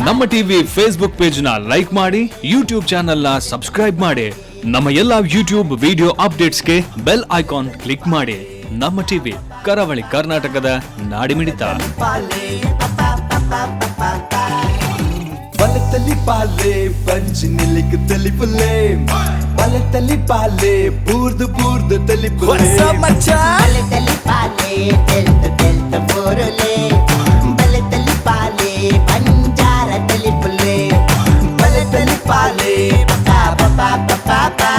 ನಮ್ಮ TV Facebook page ನ like ಮಾಡಿ, ಯೂಟ್ಯೂಬ್ ಚಾನೆಲ್ ನ ಸಬ್ಸ್ಕ್ರೈಬ್ ಮಾಡಿ. ನಮ್ಮ ಎಲ್ಲಾ ಯೂಟ್ಯೂಬ್ ವಿಡಿಯೋ ಅಪ್ಡೇಟ್ಸ್ಗೆ ಬೆಲ್ ಐಕಾನ್ ಕ್ಲಿಕ್ ಮಾಡಿ. ನಮ್ಮ ಟಿವಿ ಕರಾವಳಿ ಕರ್ನಾಟಕದ ನಾಡಿಮಿಡಿತ. ಬಲತಲಿ ಪಾಲೆ ಪಂಚನಿಲಿಕ ತಲಿಪುಲೆ, ಬಲತಲಿ ಪಾಲೆ ಬೂರ್ದು ಬೂರ್ದು ತಲಿಪುಲೆ, ಬಲತಲಿ ಪಾಲೆ ತೆಲ್ತ ತೆಲ್ತ ಬೋರಲೆ, ಬಲತಲಿ ಪಾಲೆ ಪಂಜಾರ ತಲಿಪುಲೆ, ಬಲತಲಿ ಪಾಲೆ ಪಪಾ ಪಪಾ ಪಪಾ ಪಾ,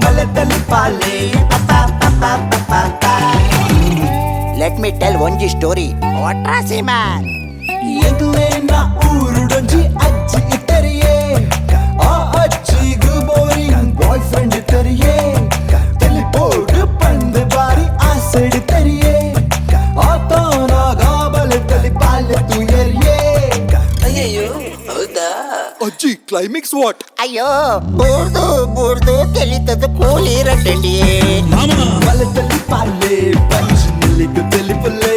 ಬಲತಲಿ ಪಾಲೆ ಪಪಾ ಪಪಾ ಪಪಾ ಪಾ. Let me tell one story. What man? ಎದುರೇ ನಾ ಊರುಡೊಂಜಿ ಅಜ್ಜಿ ಇಟ್ಟರಿಯೇ, ಆ ಅಜ್ಜಿಗೂ ಬೋರಿಂಗ್ ಬಾಯ್ ಫ್ರೆಂಡ್ ಇಟ್ಟರಿಯೇ, ತಲಿಪೋಡು ಪಂದೆ ಬಾರಿ ಆಸೆಡ್ ತರಿಯೇ, ಆತನಾಗ ಬಲತಲಿ ಪಾಲೆ ತುಯರಿಯೇ. ಅಯ್ಯೋ ಹೌದಾ ಅಜ್ಜಿ ಕ್ಲೈಮ್ಯಾಕ್ಸ್ ವಾಟ್? ಅಯ್ಯೋ ಬೂರ್ದು ಬೂರ್ದು ತೆಲಿತದ ಕೂಲಿ ರಡ್ಡಿಯೇ. ಬಲತಲಿ ಪಾಲೆ ಪಂಚನಿಲಿಕ ತಲಿಪುಲೆ,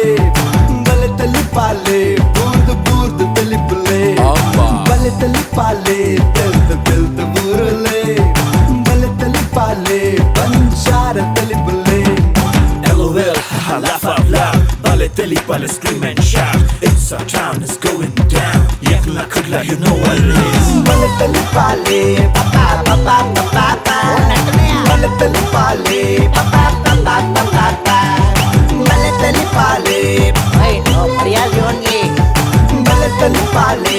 ಬಲತಲಿ ಪಾಲೆ ಬೂರ್ದು ಬೂರ್ದು ತಲಿಪುಲೆ, ಬಲತಲಿ ಪಾಲೆ ತೆಲ್ತ ತೆಲ್ತ ಬೂರಲೆ, ಬಲತಲಿ ಪಾಲೆ ಪಂಚಾರ ತಲಿಪುಲೆ. LOL, haha, laugh out loud. Balotelli, Balo, scream and shout. It's our town, it's going down. Yakla kudla, you know what it is. ಬಲತಲಿ ಪಾಲೆ ಪಪಾ ಪಪಾ ಪಪಾ ಪಾ. ಬಲತಲಿ ಪಾಲೆ ಪಪಾ ಪಪಾ ಪಪಾ ಪಾ. ಬಲತಲಿ ಪಾಲೆ Wait, no, Priyasi only. ಬಲತಲಿ ಪಾಲೆ.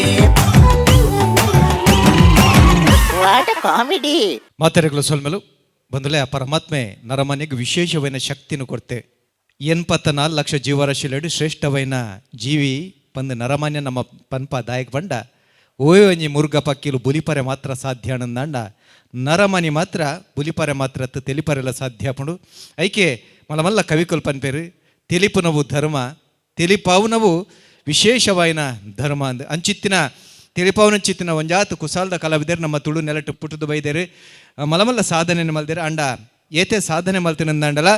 What a comedy. ಮಾತೆರೆಗಳು ಸೊಲ್ಮೆಲು ಬಂದಲೇ ಆ ಪರಮಾತ್ಮೆ ನರಮನೆಗೆ ವಿಶೇಷವೈನ ಶಕ್ತಿನ ಕೊಡ್ತೆ. 84 ಲಕ್ಷ ಜೀವರಾಶಿಲಡಿ ಶ್ರೇಷ್ಠವೈನ ಜೀವಿ ಪಂದು ನರಮಾನ್ಯ ನಮ್ಮ ಪನ್ಪ ದಾಯಕ್ ಬಂಡ ಓಯೊಂಜಿ ಮುರುಗ ಪಕ್ಕಿಲು ಬುಲಿಪರೆ ಮಾತ್ರ ಸಾಧ್ಯ ಅನ್ನಂದಾಂಡ ನರಮನಿ ಮಾತ್ರ ಬುಲಿಪರೆ ಮಾತ್ರ ತೆಲಿಪರೆಲ್ಲ ಸಾಧ್ಯ ಪುಂಡು. ಐಕೆ ಮಲ್ಲ ಕವಿಕುಲ್ ಪನ್ಪೇರು ತೆಲಿಪುನವು ಧರ್ಮ, ತೆಲಿಪಾವುನವು ವಿಶೇಷವಾಯಿನ ಧರ್ಮ ಅಂದ ಅಂಚಿತ್ತಿನ ತಿಳಿಪಾವನ ಚಿತ್ತಿನ ಒಂಜಾತು ಕುಸಾಲ್ದ ಕಲಾವಿದರು ನಮ್ಮ ತುಳು ನೆಲಟ್ಟು ಪುಟ್ಟದು ಬೈದೇರು ಮಲಮಲ್ಲ ಸಾಧನೆ ಮಲ್ದೇರು ಅಂಡ ಏತೆ ಸಾಧನೆ ಮಲ್ತಿನಂದಾಂಡಲ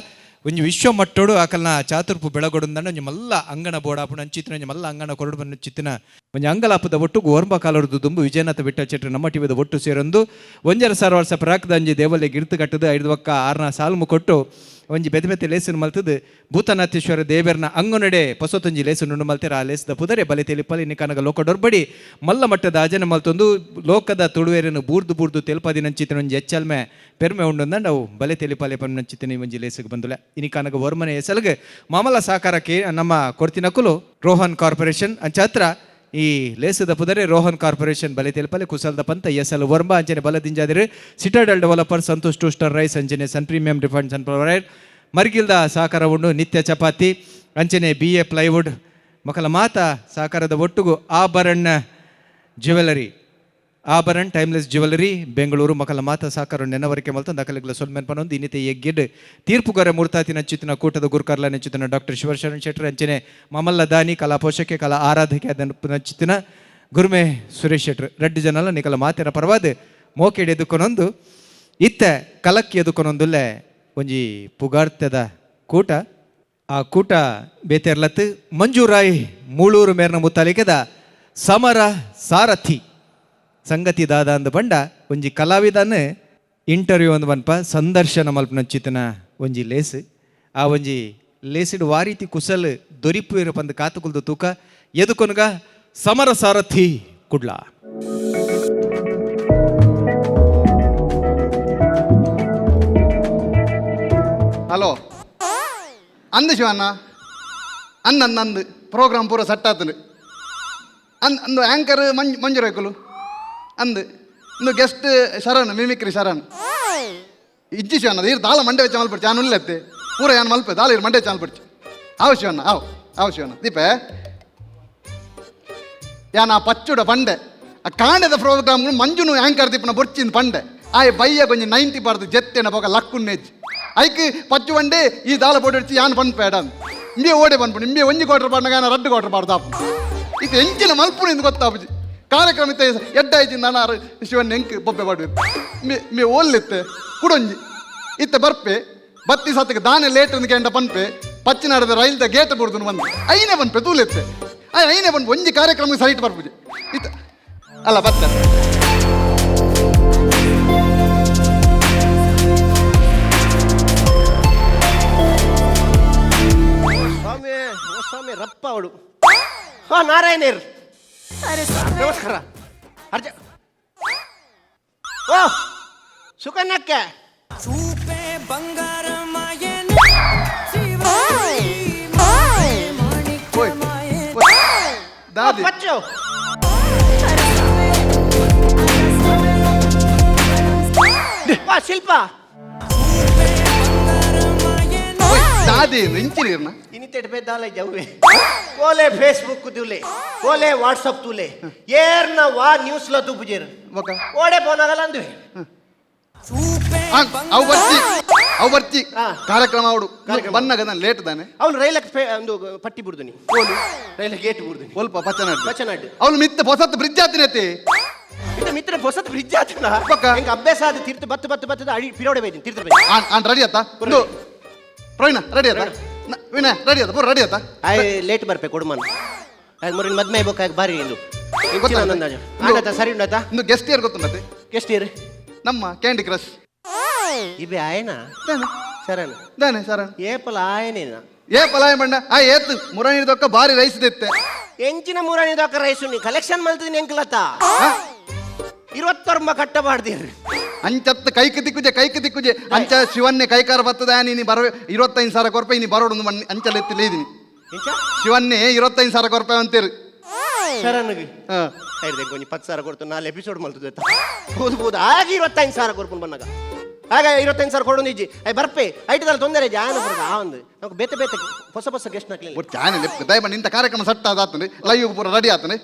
ಒಂಜಿ ವಿಶ್ವ ಮಟ್ಟೋಡು ಆಕಲ್ನ ಚಾತುರ್ಪು ಬೆಳಗೊಡುಂದಂಡ ಒಂಜಿ ಮಲ್ಲ ಅಂಗಣ ಬೋಡಾಪುಣ ಅಂಚಿತ್ತಿನ ಒಂಜಿ ಮಲ್ಲ ಅಂಗಣ ಕೊರಡು ಬಂದು ಚಿತ್ತಿನ ಒಂಜಿ ಅಂಗಲಾಪದ ಒಟ್ಟುಗು ಓರ್ಂಬ ಕಾಲರದು ದುಂಬು ವಿಜಯನಾಥ ಬಿಟ್ಟ ಚೆಟ್ರು ನಮ್ಮ ಟಿವಿದ ಒಟ್ಟು ಸೇರೊಂದು ಒಂಜರ ಸಾರ ವರ್ಷ ಪ್ರಾಕ್ದ ಅಂಜಿ ದೇವಲ್ಲೆ ಗಿರ್ತು ಕಟ್ಟದು 5 ಒಕ್ಕ 6ನ ಸಾಲ್ಮು ಕೊಟ್ಟು ಒಂಜಿ ಬೆದೆ ಬೆತ್ತೆ ಲೇಸನ್ನು ಮಲ್ತದು ಭೂತನಾಥೇಶ್ವರ ದೇವರನ ಅಂಗನಡೆ ಪಸೊತ್ತೊಂಜಿ ಲೇಸು ನುಂಡು ಮಲ್ತಿರ ಆ ಲೇಸದ ಪುದರೆ ಬಲೆ ತೆಲಿಪಲಿ ನಿಕನಗ ಲೋಕ ಡೊರ್ಬಡಿ ಮಲ್ಲ ಮಟ್ಟದ ಅಜನ ಮಲ್ತೊಂದು ಲೋಕದ ತುಳುವೇರನ್ನು ಬೂರ್ದು ಬೂರ್ದು ತೆಲುಪದಿ ನಂಚಿತ್ತಿನ ಒಂಜಿ ಎಚ್ಚಲ್ಮೆ ಪೆರ್ಮೆ ಉಂಡಂದ ನಾವು ಬಲೆ ತೆಲಿಪಲಿ ಪನ್ ನಂಚಿತ್ತಿನ ಒಂಜಿ ಲೇಸಿಗೆ ಬಂದುಲೆ ಇನಿಕನಗ ವರ್ಮನೆ ಎಸಲ್ಗೆ ಮಾಮಲ ಸಾಕಾರಕ್ಕೆ ನಮ್ಮ ಕೊಡ್ತಿನಕುಲು ರೋಹನ್ ಕಾರ್ಪೊರೇಷನ್ ಅಂಚಾತ್ರ ಈ ಲೇಸದ ಪುದರೆ ರೋಹನ್ ಕಾರ್ಪೊರೇಷನ್ ಬಲೆ ತೆಲಪಲೆ ಕುಸಲ್ದ ಪಂತ ಎಸಲ್ ವರ್ಮ ಅಂಚನೆ ಬಲದಿಂಜಾದಿರು citadel developer Santosh two star rice ಅಂಚನೆ sun premium refined sun provide ಮರ್ಗಿಲ್ದ ಸಹಕಾರ ಉಂಡು ನಿತ್ಯ ಚಪಾತಿ ಅಂಚನೆ BA ಪ್ಲೈವುಡ್ ಮಕ್ಕಳ ಮಾತ ಸಹಕಾರದ ಒಟ್ಟುಗು ಆಭರಣ jewellery Abharan timeless jewellery Bengaluru ಮಕ್ಕಳ ಮಾತ ಸಹಕಾರ ನೆನವರಿಕೆ ಮಲ್ತಂದು ಅಕಲಿಗಳ ಸೊಲ್ಮೆನ್ ಪನೊಂದು ಇನ್ನಿತೆ ಎಗ್ಗಿಡ್ ತೀರ್ಪುಗಾರ ಮೂರ್ತಾತಿ ನಚ್ಚಿತ್ತಿನ ಕೂಟದ ಗುರುಕರ್ಲ ನೆಚ್ಚಿತ್ತಿನ ಡಾಕ್ಟರ್ ಶಿವಶರಣ್ ಶೆಟ್ಟರ್ ಅಂಚನೆ ಮಮಲ್ಲ ದಾನಿ ಕಲಾ ಪೋಷಕೆ ಕಲಾ ಆರಾಧಕೆ ಅದನ್ನು ನಚ್ಚಿತ್ತಿನ ಗುರುಮೆ ಸುರೇಶ್ ಶೆಟ್ಟರ್ ರೆಡ್ಡಿ ಜನಲ್ಲ ನಿಕಲ ಮಾತೆರ ಪರವಾದ ಮೋಕೆಡ್ ಎದುಕೊನೊಂದು ಇತ್ತ ಕಲಕ್ಕಿ ಎದುಕೊನೊಂದುಲ್ಲೆ ಒಂಜಿ ಪುಗಾರ್ತದ ಕೂಟ ಆ ಕೂಟ ಬೇತೆರ್ಲತ್ತು ಮಂಜೂರಾಯ್ ಮೂಳೂರು ಮೇರ್ನ ಮುತ್ತಾಲಿಕೆದ ಸಮರ ಸಾರಥಿ ಸಂಗತಿ ದಾದ ಅಂದು ಬಂಡ ಒಂಜಿ ಕಲಾವಿದನ ಇಂಟರ್ವ್ಯೂ ಒಂದು ಬನ್ಪ ಸಂದರ್ಶನ ಮಲ್ಪನ ಚಿತ್ತನ ಒಂಜಿ ಲೇಸ್ ಆ ಒಂಜಿ ಲೇಸಿಡ್ ವಾರೀತಿ ಕುಸಲ್ ದೊರಿಪು ಇರೋ ಪಂದು ಕಾತುಕುಲ್ದು ತೂಕ ಎದುಕೊನ್ಗ ಸಮರ ಸಾರಥಿ ಕುಡ್ಲ. ಹಲೋ ಅಂದು ಶಿವಣ್ಣ ಅಂದು ಪ್ರೋಗ್ರಾಮ್ ಪೂರ ಸಟ್ಟಾತಲು ಅಂದು ಆ್ಯಂಕರ್ ಮಂಜುರಾಯ್ಕಲು ಅಂದು ಇಂದು ಗೆಸ್ಟ್ ಶರಣ್ ಮಿಮಿಕ್ರಿ ಶರಣ್ ಇಜ್ಜಿ ಶಿವಣ್ಣ ಇರು ದಾಳ ಮಂಡೆ ವೆಚ್ಚ ಮಲ್ಪಡ್ಚಿ ನಾನು ಉಲ್ಲತ್ತೆ ಪೂರ ಏನು ಮಲ್ಪೆ ದಾಳ ಇರು ಮಂಡೆ ವೆಚ್ಚ ಮಲ್ಪಡ್ಚಿ ಆವು ಶಿವಣ್ಣ ಆವು ಶಿವಣ್ಣ ದೀಪೆ ಯಾನ ಪಚ್ಚುಡ ಪಂಡೆ ಆ ಕಾಂಡದ ಪ್ರೋಗ್ರಾಮ್ ಮಂಜುನು ಆ್ಯಂಕರ್ ದೀಪನ ಬೊರ್ಚಿಂದ ಪಂಡೆ ಆಯ್ ಬಯ್ಯ ಕೊಂಚ 90 ಪಾರ್ದು ಜೆತ್ತೆನ ಪೋಗ ಲಕ್ಕುನ್ನೇಜ್ ಐಕ್ ಪಚ್ಚು ಪಂಡೆ ಈ ದಾಳ ಪೋಟಿ ಯಾನ್ ಪನ್ಪೇಡ ಇಂಬೆ ಓಡೆ ಪನ್ಪುಡು ಇಂಬೆ ಒಂಜಿ ಕೋಟ್ರ ಪಾಡ್ನಾಗ ಯಾನ 2 ಕೋಟ್ರ ಪಾಡ್ದಾಪು ಇದು ಎಂಚಿನ ಮಲ್ಪುಣಿಂದ ಗೊತ್ತಾಪುಜಿ ಕಾರ್ಯಕ್ರಮ ಎಡ್ಡ ಆಯ್ತು ನಾನು ಶಿವನ್ ಎಂಕ್ ಬೊಬ್ಬೆ ಪಾಡ್ಬೇಕು ಮೇ ಓಲ್ಲೆತ್ತೆ ಕುಡೊಂಜಿ ಇತ್ತ ಬರ್ಪೆ ಬತ್ತಿ ಸತ್ತಕ್ಕೆ ದಾನೆ ಲೇಟ್ ಕೆಂಡ ಪನ್ಪೆ ಪಚ್ಚಿನಾಡದ ರೈಲ್ದ ಗೇಟ್ ಬುಡ್ದು ಬಂದು ಐನೇ ಪನ್ಪೆ ತೂಲೆತ್ತೆ ಐನೇ ಬಂದು ಒಂಜಿ ಕಾರ್ಯಕ್ರಮಕ್ಕೆ ಸೈಟ್ ಬರ್ಪುಜಿ ಇತ್ತ ಅಲ್ಲ ಬರ್ತಾರೆ ಸ್ವಾಮಿ ರಪ್ಪ ಅವಳು ಹಾ ನಾರಾಯಣೇರ್ ನಮಸ್ಕಾರ ಅರ್ಜ ಓ ಸುಕನ್ಯಕ್ಕೆ ದಾದಿ ಪಚ್ಚು ಶಿಲ್ಪ ದಾದಿ ಇಂಚಿನೀರ್ನ ಇನಿತೆಟ್ ಬೇದಾಲ ಜವ್ವೆ ಓಲೆ ಫೇಸ್ಬುಕ್ ತುಲೆ ಓಲೆ ವಾಟ್ಸಪ್ ತುಲೆ ಏರ್ನ ವಾ ನ್ಯೂಸ್ ಲ ತುಪ್ಪುಜೇರು ಬೊಕ ಓಡೆ ಪೋನಾಗಲ್ಲ ಅಂದ್ವಿ ಅವು ಬರ್ತಿ ಹಾ. ಕಾರ್ಯಕ್ರಮ ಅವಡು ಬನ್ನಾಗ ನಾನು ಲೇಟ್ ತಾನೆ ಅವನು ರೈಲಕ್ಕೆ ಒಂದು ಪಟ್ಟಿ ಬುಡ್ದು ಓಲು ರೈಲ ಗೇಟ್ ಬುಡ್ದು ಸ್ವಲ್ಪ ಪಚ್ಚನಾಡು ಬಚ್ಚನಾಡು ಅವಳು ಮಿತ್ತ ಹೊಸತ್ ಬ್ರಿಡ್ಜ್ ಆತಿನತೆ ಇದು ಮಿತ್ರ ಹೊಸತ್ ಬ್ರಿಡ್ಜ್ ಆತನ ಪಕ್ಕ. ಹೆಂಗ ಅಭ್ಯಾಸ ಆದ ತೀರ್ಥ ಬತ್ತದ ಅಡಿ ಪಿರೋಡೆ ಬೈದಿನಿ ತೀರ್ಥ ಬೈದಿನಿ ಆನ್ ರೆಡಿ ಆತ ಒಂದು ಪ್ರವೀಣ ರೆಡಿ ಆತ ವಿನಯ್ ರೆಡಿ ಆತ ಪೂರ ರೆಡಿ ಆತ ಆಯ್ ಲೇಟ್ ಬರ್ಪೆ ಕೊಡುಮನ್ ಆಯ್ ಮೊರಿನ ಮದ್ಮೆ ಬೇಕಾಗಿ ಬಾರಿ ಇಂದು ಆಗತ್ತ ಸರಿ ಉಂಡಾತ ಇನ್ನು ಗೆಸ್ಟ್ ಇಯರ್ ಗೊತ್ತುಂಟತೆ ಎಷ್ಟು ಇರು ನಮ್ಮ ಕ್ಯಾಂಡಿ ಕ್ರಶ್ ಇಬೆ ಆಯನ ದಾನೆ ಸರನ್ ದಾನೆ ಸರ ಏಪಲ ಆಯನೇನ ಏ ಪಲಾಯ ಬಂಡ ಆ ಏತ್ ಮುರಾಣಿದೊಕ್ಕ ಬಾರಿ ರೈಸ್ ದೆತ್ತೆ ಎಂಚಿನ ಮೂರನೇ ದೊಕ್ಕ ರೈಸು ನೀ ಕಲೆಕ್ಷನ್ ಮಲ್ತಿದ್ದೀನಿ ಎಂಕ್ಲತ್ತ 29 ಕಟ್ಟಬಾರ್ದಿರಿ ಅಂಚತ್ತು ಕೈಕ್ ದಿಕ್ಕುಜೆ ಅಂಚ ಶಿವನ್ನೇ ಕೈಕಾರ ಬರ್ತದ ನೀನು ಬರ 25,000 ರೂಪಾಯಿ ನೀ ಬರೋಡು ಅಂಚಲ್ ಎತ್ತಿಲ್ಲ ಇದೀನಿ ಎಂಚ ಶಿವನ್ನೇ 25,000 ರೂಪಾಯಿ ಅಂತೀರಿ ಸರನ್ಗೆ ಹೇಳಿದೆ ಕೊಂಚ 10,000 ಕೊಡ್ತು 4 ಎಪಿಸೋಡ್ ಮಲ್ತದೆ ಬೋದು ಆಗ 25,000 ಕೊಡ್ಕೊಂಡು ಬಂದಾಗ ಆಗ 25,000 ಕೊಡು ನಿಜಿ ಐ ಬರ್ಪೆ ಐಟದಲ್ಲಿ ತೊಂದರೆ ಜಾನ ಬರ್ತದ ಆ ಒಂದು ನಾವು ಬೇತೆ ಹೊಸ ಗೆಸ್ಟ್ ನಾಕ್ಲಿ ಒಟ್ಟು ಚಾನೆಲ್ ದಯಮಾಡಿ ಇಂಥ ಕಾರ್ಯಕ್ರಮ ಸಟ್ ಆತಂದ್ರೆ ಲೈವ್ ಪೂರ ರೆಡಿ ಆತನೆ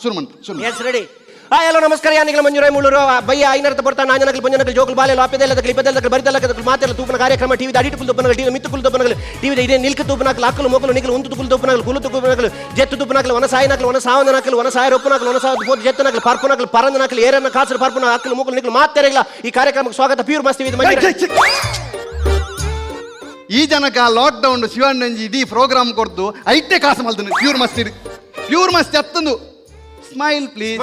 ಶುರು ಮಾಡಿ ಎಸ್ ರೆಡಿ ಹಲೋ ನಮಸ್ಕಾರ ಯಾನಿಗಳ ಮಂಜುರಾಯ್ ಮುಳ್ಳೂರು ಬಯ್ಯ ಐನರ್ಥ ಬರ್ತಾ ನಾಜನಕಲ್ ಬಂಜನಕಲ್ ಜೋಕಲ್ ಬಾಲೆ ಲಾಪೆದೆಲ್ಲ ಕ್ಲಿಪದೆಲ್ಲ ಬರಿದೆಲ್ಲ ಮಾತೆಲ್ಲ ತೂಪನ ಕಾರ್ಯಕ್ರಮ ಟಿವಿ ಅಡಿಟ್ ಕುಲ್ ತುಪ್ಪನಗಳು ಟಿವಿ ಮಿತ್ತು ಕುಲ್ ತುಪ್ಪನಗಳು ಟಿವಿ ಇದೆ ನಿಲ್ಕ ತುಪ್ಪನಾಕಲು ಅಕ್ಕಲು ಮೊಕ್ಕಲು ನಿಕಲು ಒಂದು ತುಪ್ಪಲು ತುಪ್ಪನಗಳು ಕುಲು ತುಪ್ಪನಗಳು ಜೆತ್ತು ತುಪ್ಪನಾಕಲು ಒನ ಸಾಯನಕಲು ಒನ ಸಾವನಕಲು ಒನ ಸಾಯ ರೊಪ್ಪನಕಲು ಒನ ಸಾವ ಪೋತ್ ಜೆತ್ತನಕಲು ಪರ್ಪನಕಲು ಪರಂದನಕಲು ಏರನ್ನ ಕಾಸರು ಪರ್ಪನ ಅಕ್ಕಲು ಮೊಕ್ಕಲು ನಿಕಲು ಮಾತೆಲ್ಲ ಈ ಕಾರ್ಯಕ್ರಮಕ್ಕೆ ಸ್ವಾಗತ ಪ್ಯೂರ್ ಮಸ್ತಿ ಈ ಜನಕ ಲಾಕ್ ಡೌನ್ ಶಿವಣ್ಣಂಜಿ ಇಡೀ ಪ್ರೋಗ್ರಾಮ್ ಕೊಡ್ದು ಐಟೆ ಕಾಸು ಮಲ್ತನೆ ಪ್ಯೂರ್ ಮಸ್ತಿ ಅತ್ತಂದು ಸ್ಮೈಲ್ ಪ್ಲೀಸ್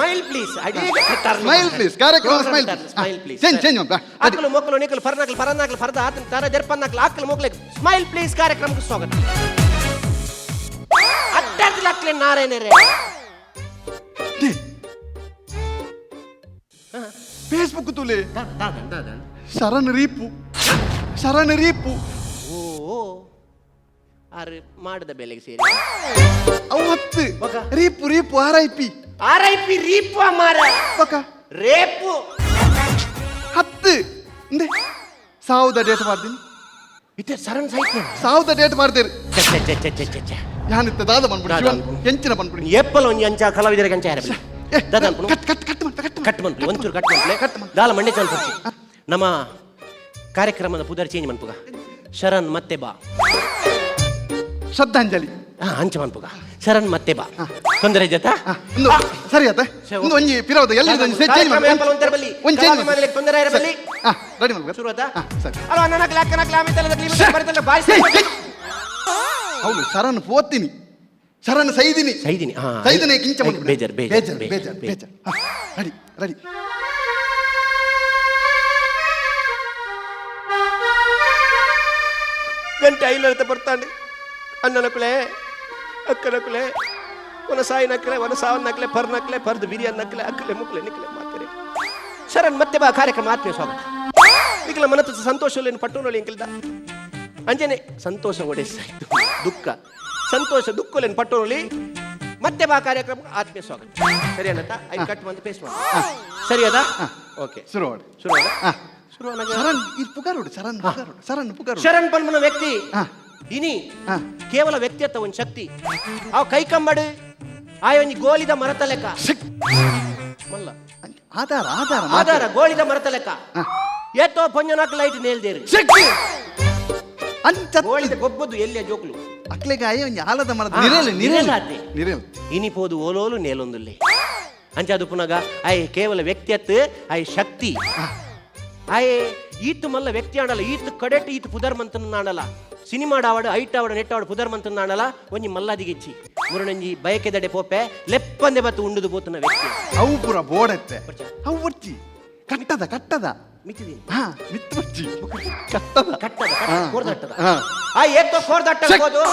ಸ್ಮೈಲ್ ಪ್ಲೀಸ್ ಕಾರ್ಯಕ್ರಮ ಸ್ಮೈಲ್ ಪ್ಲೀಸ್ ಚೇಂಜ್ ಅಕ್ಕಲು ಮೊಕ್ಕಲು ನಿಕಲು ಪರನಕಲು ಪರದ ಆತನ ತರ ಜರ್ಪನ್ನಕಲು ಅಕ್ಕಲು ಮೊಕ್ಕಲು ಸ್ಮೈಲ್ ಪ್ಲೀಸ್ ಕಾರ್ಯಕ್ರಮಕ್ಕೆ ಸ್ವಾಗತ ಅಡ್ಡಕ್ಲೆ ನಾರಾಯಣರೇ ಫೇಸ್ಬುಕ್ ತುಲೆ ಶರಣ ರೀಪು ಓ ಅರೆ ಮಾಡಿದ ಬೆಲೆಗೆ ಸೇರಿ ಅವು ಹತ್ತು ರೀಪು RIP ರೀಪು ಮಾರ ರೇಪು 10 ಸಾವುದ ಡೇಟ್ ಮಾಡ್ತೀನಿ ಇತ್ತೆ ಸರನ್ ಸೈಟ್ ಸಾವುದ ಡೇಟ್ ಮಾಡ್ತೀರಿ ಚ ಯಾನಿತ್ತ ದಾದ ಬಂದ್ಬಿಡಿ ಕೆಂಚಿನ ಬಂದ್ಬಿಡಿ ಏಪಲ್ ಒಂಜಿ ಅಂಚ ಕಲಾವಿದರಿಗೆ ಅಂಚ ಯಾರಲ್ಲ ದಾದ ಕಟ್ ಬಂದ್ಬಿಡಿ ಒಂಚೂರು ಕಟ್ ಬಂದ್ಬಿಡಿ ದಾಲ ಮಂಡೆ ಚಾನ್ಸ್ ನಮ್ಮ ಕಾರ್ಯಕ್ರಮದ ಪುದರ್ ಚೇಂಜ್ ಮನ್ಪುಗ ಶರಣ್ ಮತ್ತೆ ಬಾ ಶ್ರದ್ಧಾಂಜಲಿ ಅಂಚ ಮನ್ಪುಗ ಶರಣ್ ಮತ್ತೆ ಬಾ ತೊಂದರೆ ಜತ ಒಂದು ಸರಿ ಆತ ಒಂದು ಒಂಜಿ ಪಿರವದ ಎಲ್ಲಿ ಚೇಂಜ್ ಮಾಡಿ ಒಂದು ಚೇಂಜ್ ಮಾಡಿ ತೊಂದರೆ ಇರಬಲ್ಲಿ ರೆಡಿ ಮಾಡ್ಬೇಕು ಶುರು ಆತಾ ಸರಿ ಅಲ್ಲ ನನ್ನ ಕ್ಲಾಮಿತಲ್ಲ ಬರ್ತಲ್ಲ ಬಾಯ್ ಹೌದು ಶರಣ್ ಪೋತೀನಿ ಶರಣ್ ಸೈದಿನಿ ಸೈದಿನಿ ಕಿಂಚ ಬೇಜಾರ್ ರೆಡಿ ಗಂಟೆ ಐನರ್ಥ ಬರ್ತಾನೆ ಅಣ್ಣನಕುಲೆ ಅಕ್ಕನಕುಲೆ ಒನ ಸಾಯಿ ನಕ್ಲೆ ಒನ ಸಾವನ್ ನಕ್ಲೆ ಪರ್ ನಕ್ಲೆ ಪರ್ದು ಬಿರಿಯಾನಿ ನಕ್ಲೆ ಅಕ್ಕಲೆ ಮುಕ್ಲೆ ನಿಕ್ಲೆ ಮಾತರೆ ಶರಣ್ ಮತ್ತೆ ಬಾ ಕಾರ್ಯಕ್ರಮ ಆತ್ಮೀಯ ಸ್ವಾಗತ ಈಗಲ ಮನತ್ತು ಸಂತೋಷಲೇನು ಪಟ್ಟುನೊಳಿ ಇಂಕಿಲ್ದ ಅಂಜನೆ ಸಂತೋಷ ಒಡೆಸಾಯ್ತು ದುಃಖ ಸಂತೋಷ ದುಃಖಲೇನು ಪಟ್ಟುನೊಳಿ ಮತ್ತೆ ಬಾ ಕಾರ್ಯಕ್ರಮ ಆತ್ಮೀಯ ಸ್ವಾಗತ ಸರಿ ಅನ್ನತ್ತ ಐ ಕಟ್ ಬಂದು ಪೇಸ್ಟ್ ಮಾಡಿ ಸರಿ ಅದಾ ಓಕೆ ಶುರು ಶರಣ್ ಪನ್ಮನ ವ್ಯಕ್ತಿ ಇನಿ ಕೇವಲ ವ್ಯಕ್ತಿಯತ್ತ ಒಂದು ಶಕ್ತಿ ಅವ್ ಕೈ ಕಂಬಡು ಆಯ್ ಒಂಜಿ ಗೋಲಿದ ಮರತ ಲೆಕ್ಕ ಮಲ್ಲ ಆಧಾರ ಗೋಲಿದ ಮರತ ಲೆಕ್ಕ ಏತೋ ಪಂಜನಾಕ್ ಲೈಟ್ ನೇಲ್ದೇರಿ ಗೋಳಿದ ಗೊಬ್ಬದು ಎಲ್ಲಿಯ ಜೋಕ್ಲು ಅಕ್ಲೆಗಾಯ ಒಂಜಿ ಆಲದ ಮರದ ನಿರೇಲ್ ಇನಿ ಪೋದು ಓಲೋಲು ನೇಲೊಂದುಲ್ಲೆ ಅಂಚಾದು ಪುನಗ ಆಯ್ ಕೇವಲ ವ್ಯಕ್ತಿಯತ್ ಆಯ್ ಶಕ್ತಿ ಆಯ್ ಈತು ಮಲ್ಲ ವ್ಯಕ್ತಿ ಆಡಲ್ಲ ಈತು ಕಡೆಟ್ ಈತು ಪುದರ್ ಮಂತನ ಆಡಲ್ಲ ಸಿನಿಮಾ ಆವಡ ಐಟ್ ಆವಡ ನೆಟ್ ಆವಡ ಪುದರ್ ಮಂತನ ಆಡಲ್ಲ ಒಂಜಿ ಮಲ್ಲಾದಿಗೆ ಇಚ್ಚಿ ಮುರುಣಂಜಿ ಬಯಕೆದಡೆ ಪೋಪೆ ಲೆಪ್ಪಂದೆ ಬತ್ತು ಉಂಡುದು ಪೋತನ ವ್ಯಕ್ತಿ ಅವು ಪೂರ ಬೋಡತ್ತೆ ಅವು ಒಚ್ಚಿ ಕಟ್ಟದ ಮಿತ್ತಿದೀನಿ ಹಾ ಮಿತ್ತು ಒಚ್ಚಿ ಕಟ್ಟದ ಕಟ್ಟದ ಹಾ, ಕೋರ್ದಟ್ಟದ ಹಾ. ಆ ಏತೋ ಕೋರ್ದಟ್ಟ ಹೋದು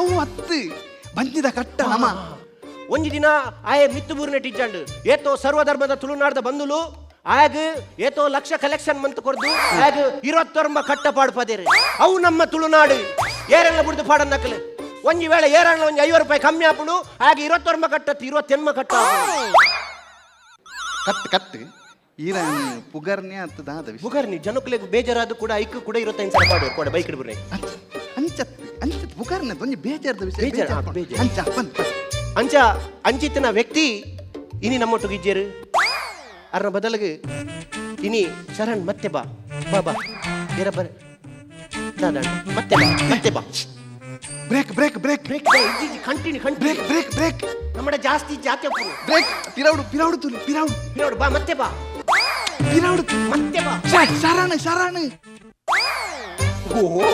ಅವು ಅತ್ತು ಬಂದಿದ ಕಟ್ಟ ನಮ ಒಂಜಿ ದಿನ ಆಯೆ ಮಿತ್ತು ಬೂರ್ನೆ ಟಿಜ್ಜಂಡು ಏತೋ ಸರ್ವಧರ್ಮದ ತುಳುನಾಡದ ಬಂದುಲು ಆಗ ಏತೋ ಲಕ್ಷ ಕಲೆಕ್ಷನ್ ಮಂತ್ ಕೊಡ್ದು ಆಗ 20 ಕಟ್ಟ ಪಾಡು ಪದೇರು ಅವು ನಮ್ಮ ತುಳುನಾಡು ಏರೆಲ್ಲ ಬಿಡ್ದು ಪಾಡನ್ ನಕಲು ಒಂಜಿ ವೇಳೆ ಏರಣ್ಣ ಒಂಜಿ 50 ರೂಪಾಯಿ ಕಮ್ಮಿ ಹಾಪುಡು ಹಾಗೆ 20 ಕಟ್ಟತ್ತು 20 ಕಟ್ಟ ಕಟ್ಟು ಈರ ಪುಗರ್ನೆ ಅಂತ ದಾದ ಬುಗರ್ನಿ ಜನಕ್ಕೂ ಬೇಜಾರಾದ ಕೂಡ ಐಕು ಕೂಡ 25 ಸಾವಿರ ಪಾಡು ಕೊಡ ಬೈಕ್ ಬಿಡ್ರೆ ಅಂಚತ್ ಪುಗರ್ನೆ ಒಂಜಿ ಬೇಜಾರದ ವಿಷಯ ಬೇಜಾರ್, ಹಾ, ಬೇಜಾರ್. ಅಂಚ ಬಂದ್ ಅಂಚ ಅಂಚಿತ್ತಿನ ವ್ಯಕ್ತಿ ಇನಿ ನಮ್ಮೊಟ್ಟಿಗೆ ಇಜ್ಜೇರು ಅರ್ನ ಬದಲಿಗೆ ಇನಿ ಶರಣ್ ಮತ್ತೆ ಬಾ ಬಾ ಬಾ ಏರ ಬರ ಮತ್ತೆ ಬಾ break break break break continue break break break നമ്മുടെ ಜಾಸ್ತಿ ಜಾತಿ ಒಪ್ಪು ಬ್ರೇಕ್ ಪಿರಾವುಡು ತುಲಿ ಪಿರಾವುಡು ನೋಡು ಬಾ ಮತ್ತೆ ಬಾ ಮತ್ತೆ ಬಾ ಶರಣ ಓಹೋ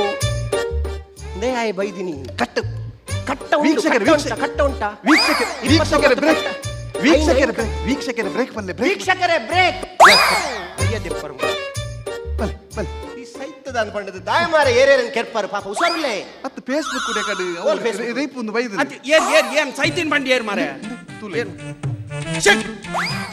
ದೇ ಆಯ್ ಬೈದಿನಿ ಕಟ್ಟ ಉಂಟು, ವೀಕ್ಷಕರೇ, ಕಟ್ಟ ಉಂಟಾ ವೀಕ್ಷಕರೇ ಬ್ರೇಕ್ ಬನ್ನಿ ಬ್ರೇಕ್ ವೀಕ್ಷಕರೇ ಬ್ರೇಕ್ ಬನ್ನಿ ಈ ಸೈತದ ಅನ್ಕೊಂಡದ್ದು ದಾಯಮಾರ ಏರೇರನ್ ಕೆರ್ಪಾರು ಪಾಪ ಹುಷಾರಿಲ್ಲೇ ಅತ್ತು ಫೇಸ್ಬುಕ್ ಕೂಡ ಕಡು Facebook. ರೇಪ್ ಒಂದು ಬೈದು ಏನ್ ಸೈತಿನ್ ಬಂಡಿ ಏರ್ ಮಾರೆ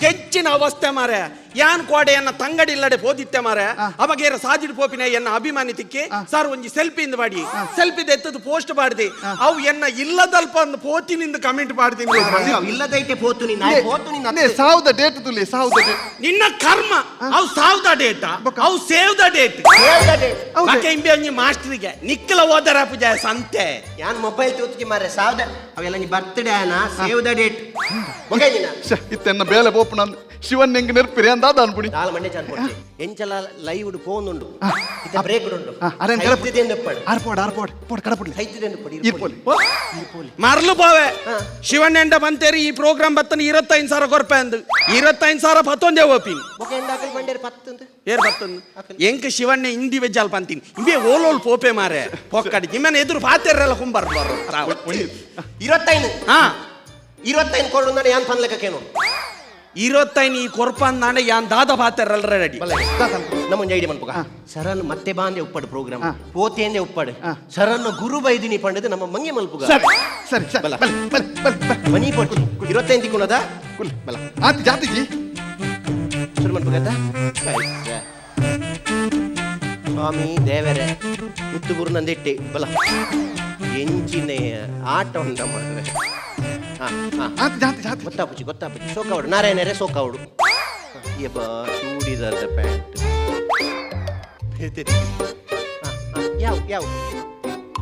ಹೆಚ್ಚಿನ ಅವಸ್ಥೆ ಮಾರೆ ಯಾನ್ ಕೋಡೆಯನ್ನ ತಂಗಡಿಲ್ಲಡೆ ಪೋದಿತ್ತೆ ಮಾರೆ ಅವಾಗ ಏರ ಸಾಜಿಡ್ ಪೋಪಿನ ಎನ್ನ ಅಭಿಮಾನಿ ತಿಕ್ಕಿ ಸರ್ ಒಂಜಿ ಸೆಲ್ಫಿ ಇಂದ ಮಾಡಿ ಸೆಲ್ಫಿ ಎತ್ತದು ಪೋಸ್ಟ್ ಮಾಡ್ದಿ ಅವು ಎನ್ನ ಇಲ್ಲದಲ್ಪ ಒಂದು ಪೋತಿನಿಂದ ಕಮೆಂಟ್ ಮಾಡ್ತೀನಿ ಇಲ್ಲದೈತೆ ಪೋತು ಸಾವ್ದ ಡೇಟ್ ತುಲಿ ಸಾವ್ದ ಡೇಟ್ ನಿನ್ನ ಕರ್ಮ ಅವು ಸಾವ್ದ ಡೇಟ್ ಅವು ಸೇವ್ ದ ಡೇಟ್ ಬಾಕೆ ಇಂಬೆ ಒಂಜಿ ಮಾಸ್ಟರ್ಗೆ ನಿಕ್ಕಲ ಓದರ ಪೂಜೆ ಸಂತೆ ಯಾನ್ ಮೊಬೈಲ್ ತೂತ್ಕಿ ಮಾರೆ ಸಾವ್ದ ಅವೆಲ್ಲ ನೀ ಬರ್ತ್ಡೇ ಅನ ಸೇವ್ ದ ಡೇಟ್ ಇತ್ತೆನ್ನ ಬೇಲೆ ಪೋಪುನ ಶಿವನ್ ಹೆಂಗ್ ನೆರ್ಪಿರಿ ಅಂದ ಅನ್ಬಿಡಿ ನಾಲ್ ಮಂಡೆ ಚಾನ್ ಕೊಡ್ತಿ ಎಂಚಲ ಲೈವ್ ಉಡು ಫೋನ್ ಉಂಡು ಇತ್ತ ಬ್ರೇಕ್ ಉಂಡು ಅರೇನ್ ಹೈತಿದೆ ಎಂದಪ್ಪಡು ಆರ್ಪೋಡ್ ಕಡಪುಡಿ ಹೈತಿದೆ ಎಂದಪ್ಪಡು ಇರ್ಪೋಲಿ ಮರ್ಲು ಪೋವೆ ಶಿವಣ್ಣೆಂಡ ಬಂತೇರಿ ಈ ಪ್ರೋಗ್ರಾಮ್ ಬತ್ತನ 25,000 ಕೊರ್ಪೆ ಅಂದು 25,000 ಪತ್ತೊಂದೇ ಓಪಿನ್ ಓಕೆ ಎಂದಾಕಲ್ ಬಂಡೇರು ಪತ್ತಂದು ಏರ್ ಬತ್ತಂದು ಎಂಕ್ ಶಿವಣ್ಣೆ ಹಿಂದಿ ವೆಜ್ಜಲ್ ಪಂತೀನಿ ಇಂಬೆ ಓಲೋಲ್ ಪೋಪೆ ಮಾರೆ ಪೊಕ್ಕಡಿ ನಿಮ್ಮನ್ನ ಎದುರು ಪಾತೆರೆಲ್ಲ ಕುಂಬರ್ ಬರೋ 25 ಹಾ 25 ಕೊಡು ನಾನು ಯಾನ್ ಪನ್ಲೆಕ್ಕೇನು 25 ಈ ಕೊರ್ಪಂದಾನೆ ಯಾನ್ ದಾದ ಪಾತೆರಲ್ಲ ರೆಡಿ ನಮ್ಮೊಂದು ಐಡಿಯಾ ಮನ್ಪುಗ ಸರನ್ ಮತ್ತೆ ಬಾಂದೆ ಉಪ್ಪಡು ಪ್ರೋಗ್ರಾಮ್ ಪೋತೇಂದೆ ಉಪ್ಪಡು ಸರನ್ನ ಗುರು ಬೈದಿನಿ ಪಂಡದು ನಮ್ಮ ಮಂಗೆ ಮಲ್ಪುಗ ಸರಿ ಬಲ ಮನಿ ಪಟ್ಟು 25 ಕುಣದ ಬಲ ಆತಿ ಜಾತಿಜಿ ಶುರು ಮನ್ಪುಗತ್ತ ಸ್ವಾಮಿ ದೇವರೇ ಮುತ್ತು ಗುರು ನಂದಿಟ್ಟಿ ಬಲ ಎಂಚಿನ ಆಟ ಉಂಟ ಮಾಡಿದ್ರೆ ಜಾತಿ ಗೊತ್ತಾಪುಚ್ಚಿ ಸೋಕಾವಡು ನಾರಾಯಣರೇ ಸೋಕಾವಡು ಯಪ್ಪ ಚೂಡಿದಾರದ ಪ್ಯಾಂಟ್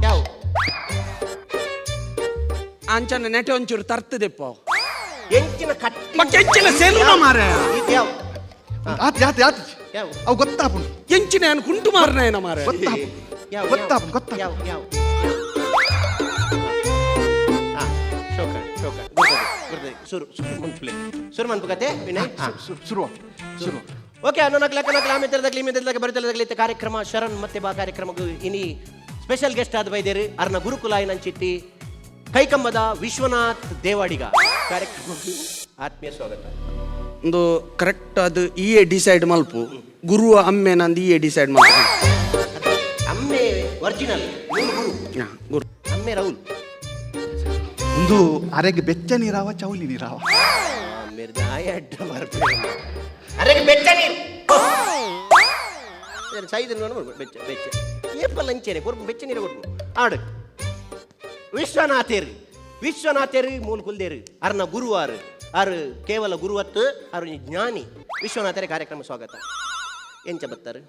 ಯಾವ ಅಂಚನ ನೆಟೆ ಒಂಚೂರು ತರ್ತದೆಪ್ಪ ಎಂಚಿನ ಕಟ್ಟಿ ಕೆಂಚಿನ ಸೆಲ್ನ ಮಾರೆ ಯಾವ ಜಾತಿ ಯಾವ ಅವು ಗೊತ್ತಾಪು ಎಂಚಿನ ಏನು ಕುಂಟು ಮಾರನ ಏನ ಮಾರೆ ಗೊತ್ತಾಪು ಯಾವ ಶುರು ಮನ್ಪುಗತ್ತೆ ವಿನಯ್ ಶುರು ಓಕೆ ಅನ್ನೋನಕ್ಲಕ್ಕ ಆಮೇಲೆ ಬರುತ್ತಲೇ ಕಾರ್ಯಕ್ರಮ ಶರಣ್ ಮತ್ತೆ ಬಾ ಕಾರ್ಯಕ್ರಮಕ್ಕೂ ಇನಿ ಸ್ಪೆಷಲ್ ಗೆಸ್ಟ್ ಆದ ವೈದ್ಯರು ಅರ್ನ ಗುರುಕುಲಾಯ ನಂಚಿಟ್ಟಿ ಕೈಕಂಬದ ವಿಶ್ವನಾಥ್ ದೇವಾಡಿಗ ಕಾರ್ಯಕ್ರಮಕ್ಕೆ ಆತ್ಮೀಯ ಸ್ವಾಗತ ಒಂದು ಕರೆಕ್ಟ್ ಅದು ಈಯೇ ಡಿಸೈಡ್ ಮಲ್ಪು ಗುರು ಅಮ್ಮೆ ನಂದು ಈಯೇ ಡಿಸೈಡ್ ಮಲ್ಪು ಅಮ್ಮೆ ಒರಿಜಿನಲ್ ಗುರು ಅಮ್ಮೆ ರಾಹುಲ್ ಒಂದು ಅರೆಗೆ ಬೆಚ್ಚ ನೀರಾವ ಚೌಲಿ ನೀರಾವ ಅರೆಗೆ ಬೆಚ್ಚ ನೀರು ಸೈಜ್ ಬೆಚ್ಚ ಬೆಚ್ಚ ಏಪಲ್ ಅಂಚೇನೆ ಕೊರ್ಪು ಬೆಚ್ಚ ನೀರು ಕೊಟ್ಟು ಆಡು ವಿಶ್ವನಾಥೇರಿ ಮೂಲ ಕುಲ್ದೇರು ಅರ್ನ ಗುರುವಾರು ಆರು ಕೇವಲ ಗುರುವತ್ತು ಅವರು ಜ್ಞಾನಿ ವಿಶ್ವನಾಥರೇ ಕಾರ್ಯಕ್ರಮ ಸ್ವಾಗತ ಎಂಚ ಬತ್ತಾರೆ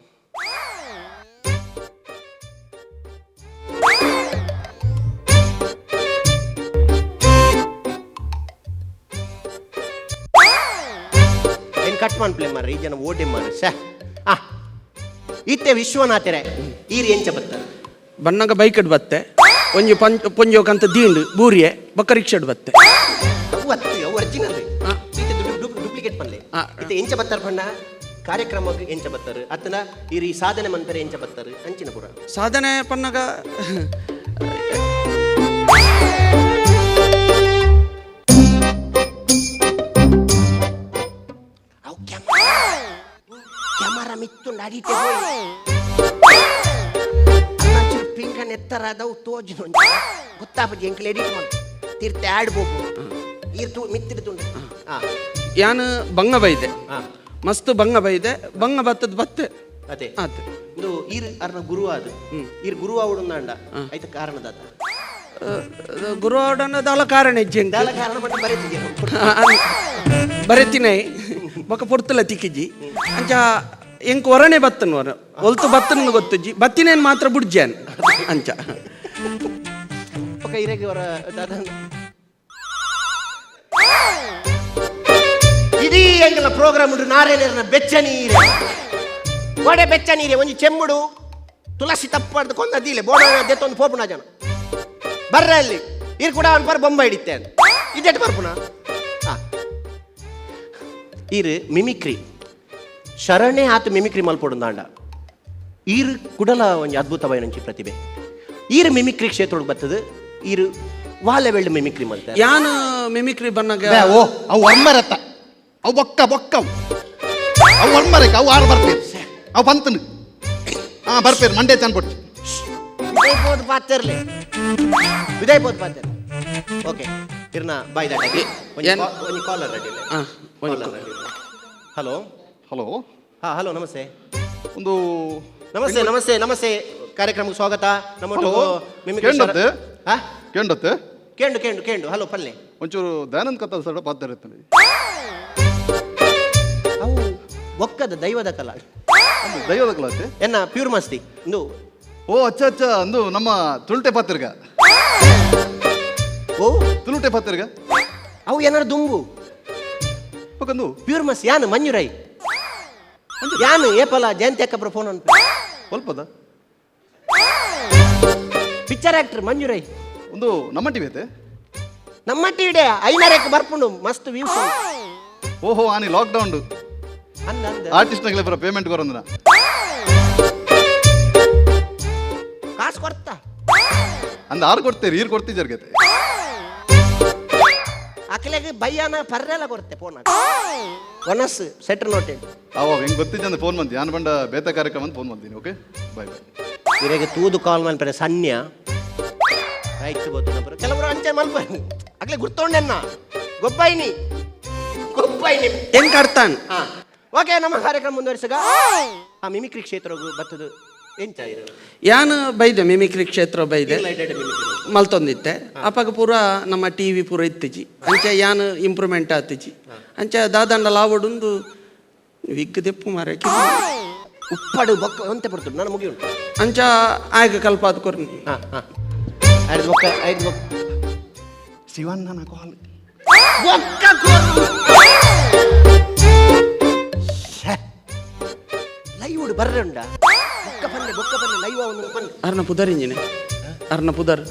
ಕಟ್ ಮಾಡ್ಪ್ಲೇ ಮಾರ್ರಿ ಈ ಜನ ಓಡಿ ಮಾರ್ರಿ ಇತ್ತೆ ವಿಶ್ವನಾಥರೇ ಈರಿ ಎಂಚ ಬತ್ತಾರೆ ಬಣ್ಣಗ ಬೈಕಡ್ ಬತ್ತೆ ಒಂಜಿ ಪೊಂಜೋಕಂತ ದೀಂಡು ಬೂರಿಯೆ ಬಕ್ಕ ರಿಕ್ಷಡ್ ಬತ್ತೆ ಒರಿಜಿನಲ್ ಡೂಪ್ಲಿಕೇಟ್ ಪನ್ಲೆ ಇತ್ತೆ ಎಂಚ ಬತ್ತಾರ ಪಂಡ ಕಾರ್ಯಕ್ರಮಕ್ಕೆ ಎಂಚ ಬತ್ತಾರೆ ಅತ್ತನ ಈರಿ ಸಾಧನೆ ಮಂತಾರೆ ಎಂಚ ಬತ್ತಾರೆ ಅಂಚಿನ ಪುರ ಸಾಧನೆ ಪನ್ನಗ ಅಡಿತೆ ಪಿಂಕನ್ ಎತ್ತರದವು ತೋಜು ಗೊತ್ತಾಪಜ್ಜಿ ಎಂಕ್ಲೆ ಎಡಿಟ್ ಮಾಡಿ ತೀರ್ತೆ ಆಡ್ಬೇಕು ಈರ್ತು ಮಿತ್ತಿರ್ತುಂಡು ಯಾನು ಬಂಗ ಬೈದೆ ಮಸ್ತ್ ಬಂಗ ಬೈದೆ ಬಂಗ ಬತ್ತದ ಬತ್ತೆ ಅದೇ ಅದೇ ಇದು ಈರ್ ಅರ್ನ ಗುರು ಅದು ಈರ್ ಗುರು ಅವಡುಂದಾಂಡ ಐತ ಕಾರಣದಾತ ಗುರು ಅವಡನ್ನ ದಾಲ ಕಾರಣ ಹೆಜ್ಜೆ ದಾಲ ಕಾರಣ ಬಟ್ಟು ಬರೀತಿದ್ದೆ ಬರೆತಿನೈ ಬೊಕ ಪೊರ್ತಲ ತಿಕ್ಕಿಜ್ಜಿ ಅಂಚ ಎಂಕ್ ಹೊರನೆ ಬತ್ತನ್ ವರ ಒಲ್ತು ಬತ್ತನ್ ಗೊತ್ತಜ್ಜಿ ಬತ್ತಿನೇನು ಮಾತ್ರ ಬುಡ್ಜಾನ್ ಅಂಚ ಪಕ್ಕ ಇರೆಗೆ ಹೊರ ಇಡೀ ಎಂಗಲ ಪ್ರೋಗ್ರಾಮ್ ಉಂಟು ನಾರೇನ ಬೆಚ್ಚ ನೀರೆ ಗೋಡೆ ಬೆಚ್ಚ ನೀರೆ ಒಂಜಿ ಚೆಮ್ಮುಡು ತುಳಸಿ ತಪ್ಪಾಡ್ದು ಕೊಂದದಿಲ್ಲ ಬೋಡ ದೆತ್ತೊಂದು ಪೋಪುನ ಜನ ಬರ್ರ ಅಲ್ಲಿ ಇರ್ ಕೂಡ ಅವನು ಬರ್ ಬೊಂಬ ಹಿಡಿತೆ ಅಂತ ಇದೆಟ್ಟು ಬರ್ಪುನ ಈರು ಮಿಮಿಕ್ರಿ ಶರಣೆ ಆತು ಮಿಮಿಕ್ರಿ ಮಲ್ಪೊಡುಂದಾಂಡ ಈರು ಕುಡಲ ಒಂಜಿ ಅದ್ಭುತವಾಯಿನಂಚಿ ಪ್ರತಿಭೆ ಈರು ಮಿಮಿಕ್ರಿ ಕ್ಷೇತ್ರೊಳಗೆ ಬರ್ತದೆ ಈರು ವಾಲೆ ಬೆಳ್ಳು ಮಿಮಿಕ್ರಿ ಮಲ್ತ ಯಾನು ಮಿಮಿಕ್ರಿ ಬನ್ನಾಗ ಓ ಅವು ವರ್ಮರತ್ತ ಅವು ಬೊಕ್ಕ ಬೊಕ್ಕವು ಅವು ವರ್ಮರಕ್ಕೆ ಅವು ಆರು ಬರ್ಪೇರು ಅವು ಬಂತನು ಬರ್ಪೇರು ಮಂಡ್ಯ ಚಂದ್ಬಿಟ್ಟು ವಿದಯಪೋದ್ ಪಾತಿರ್ಲಿ ವಿದಯಪೋದ್ ಪಾತಿರ್ಲಿ ಓಕೆ ಇರ್ನ ಬಾಯ್ ದಾಟಕ್ಕೆ ಒಂಜಿ caller ready hello hello hello ನಮಸ್ತೆ ಒಂದು ನಮಸ್ತೆ ನಮಸ್ತೆ ನಮಸ್ತೆ ಕಾರ್ಯಕ್ರಮಕ್ಕೆ ಸ್ವಾಗತ ಕೇಂಡತ್ತೆ ಕೇಂಡತ್ತೆ ಕೇಂಡು ಕೇಂಡು ಕೇಂಡು ಹಲೋ ಪಲ್ಲೆ ಒಂಚೂರು ದಯಾನಂದ್ ಕಥಾ ಸಡ ಪಾತ್ರ ಇರ್ತಾನೆ ಅವು ಒಕ್ಕದ ದೈವದ ಕಲಾ ದೈವದ ಕಲಾತೆ ಎನ್ನ ಪ್ಯೂರ್ ಮಸ್ತಿ ಇಂದು ಓ ಅಚ್ಚ ಅಚ್ಚ ಅಂದು ನಮ್ಮ ತುಳುಟೆ ಪಾತಿರ್ಗ ಓ ತುಳುಟೆ ಪಾತಿರ್ಗ ಅವು ಏನಾರು ದುಂಬು ಪಕ್ಕಂದು ಪ್ಯೂರ್ ಮಸ್ತಿ ಯಾನು ಮಂಜುರೈ ಯಾನು ಏಪಲ ಜಯಂತಿ ಅಕ್ಕಬ್ರ ಫೋನ್ ಅಂತ ಸ್ವಲ್ಪದ ಪಿಕ್ಚರ್ ಆಕ್ಟರ್ ಮಂಜುರೈ ಒಂದು ನಮ್ಮ ಟಿವಿ ಐತೆ ನಮ್ಮ ಟಿವಿಡೆ ಐನರಕ್ಕೆ ಬರ್ಪುಂಡು ಮಸ್ತ್ ವ್ಯೂಸ್ ಓಹೋ ಆನಿ ಲಾಕ್ಡೌನ್ ಅಂದ ಅಂದ ಆರ್ಟಿಸ್ಟ್ ನಗಲೆ ಬರ ಪೇಮೆಂಟ್ ಕೊರಂದನ ಕಾಸು ಕೊಡ್ತಾ ಅಂದ ಆರು ಕೊಡ್ತೀರಿ ಈರು ಕೊಡ್ತಿದ್ದರ್ಗೈತೆ ಅಕ್ಲೆಗೆ ಬಯ್ಯಾನ ಪರ್ರೆಲ್ಲ ಕೊಡುತ್ತೆ ಫೋನ್ ಒನಸ್ ಸೆಟ್ರ್ ನೋಟೆಡ್ ಅವ ಹೆಂಗ್ ಗೊತ್ತಿದ್ದಂದ್ರೆ ಫೋನ್ ಬಂದಿ ನಾನು ಬಂಡ ಬೇತ ಕಾರ್ಯಕ್ರಮ ಅಂತ ಫೋನ್ ಬಂದೀನಿ ಓಕೆ ಬಾಯ್ ಬಾಯ್ ಇರೆಗೆ ತೂದು ಕಾಲ್ ಮಲ್ಪರೆ ಸನ್ಯ ಆಯ್ತು ಗೊತ್ತು ನಂಬರ್ ಕೆಲವರು ಅಂಚೆ ಮಲ್ಪ ಅಕ್ಲೆ ಗುರ್ತೊಂಡೆನ್ನ ಗೊಬ್ಬೈನಿ ಗೊಬ್ಬೈನಿ ಹೆಂಗ್ ಕರ್ತಾನ್ ಓಕೆ ನಮ್ಮ ಕಾರ್ಯಕ್ರಮ ಮುಂದುವರಿಸಾಗ ಆ ಮಿಮಿಕ್ರಿ ಕ್ಷೇತ್ರ ಬರ್ತದ ಎಂತ ಯಾನು ಬೈದೆ ಮಿಮಿಕ್ರಿ ಕ್ಷೇತ್ರ ಬೈದೆ ಮಲ್ತೊಂದಿತ್ತೆ ಅಪ್ಪಗ ಪೂರ ನಮ್ಮ ಟಿವಿ ಪೂರ ಇತ್ತಿಜಿ ಅಂಚ ಯಾನು ಇಂಪ್ರೂವ್ಮೆಂಟ್ ಆತಿಜಿ ಅಂಚ ದಾದಂಡ ಲಾವಡುಂದು ವಿಗ್ ದೆಪ್ಪು ಮಾರ ಉಪ್ಪಡು ಬೊಕ್ಕ ಅಂತ ಬರ್ತದೆ ನಾನು ಮುಗಿ ಉಂಟು ಅಂಚ ಆಯ್ಕೆ ಕಲ್ಪಾದ ಕೊರ್ನಿ ಐದು ಬೊಕ್ಕ ಐದು ಬೊಕ್ಕ ಶಿವಣ್ಣನ ಕಾಲ್ ಬೊಕ್ಕ ಲೈವ್ ಉಡು ಬರ್ರೆ ಉಂಡ ಬೊಕ್ಕ ಪಲ್ಲೆ ಲೈವ್ ಅವನು ಪಲ್ಲೆ ಅರ್ನ ಪುದರ್ ಇಂಜಿನೆ ಅರ್ನ ಪುದರ್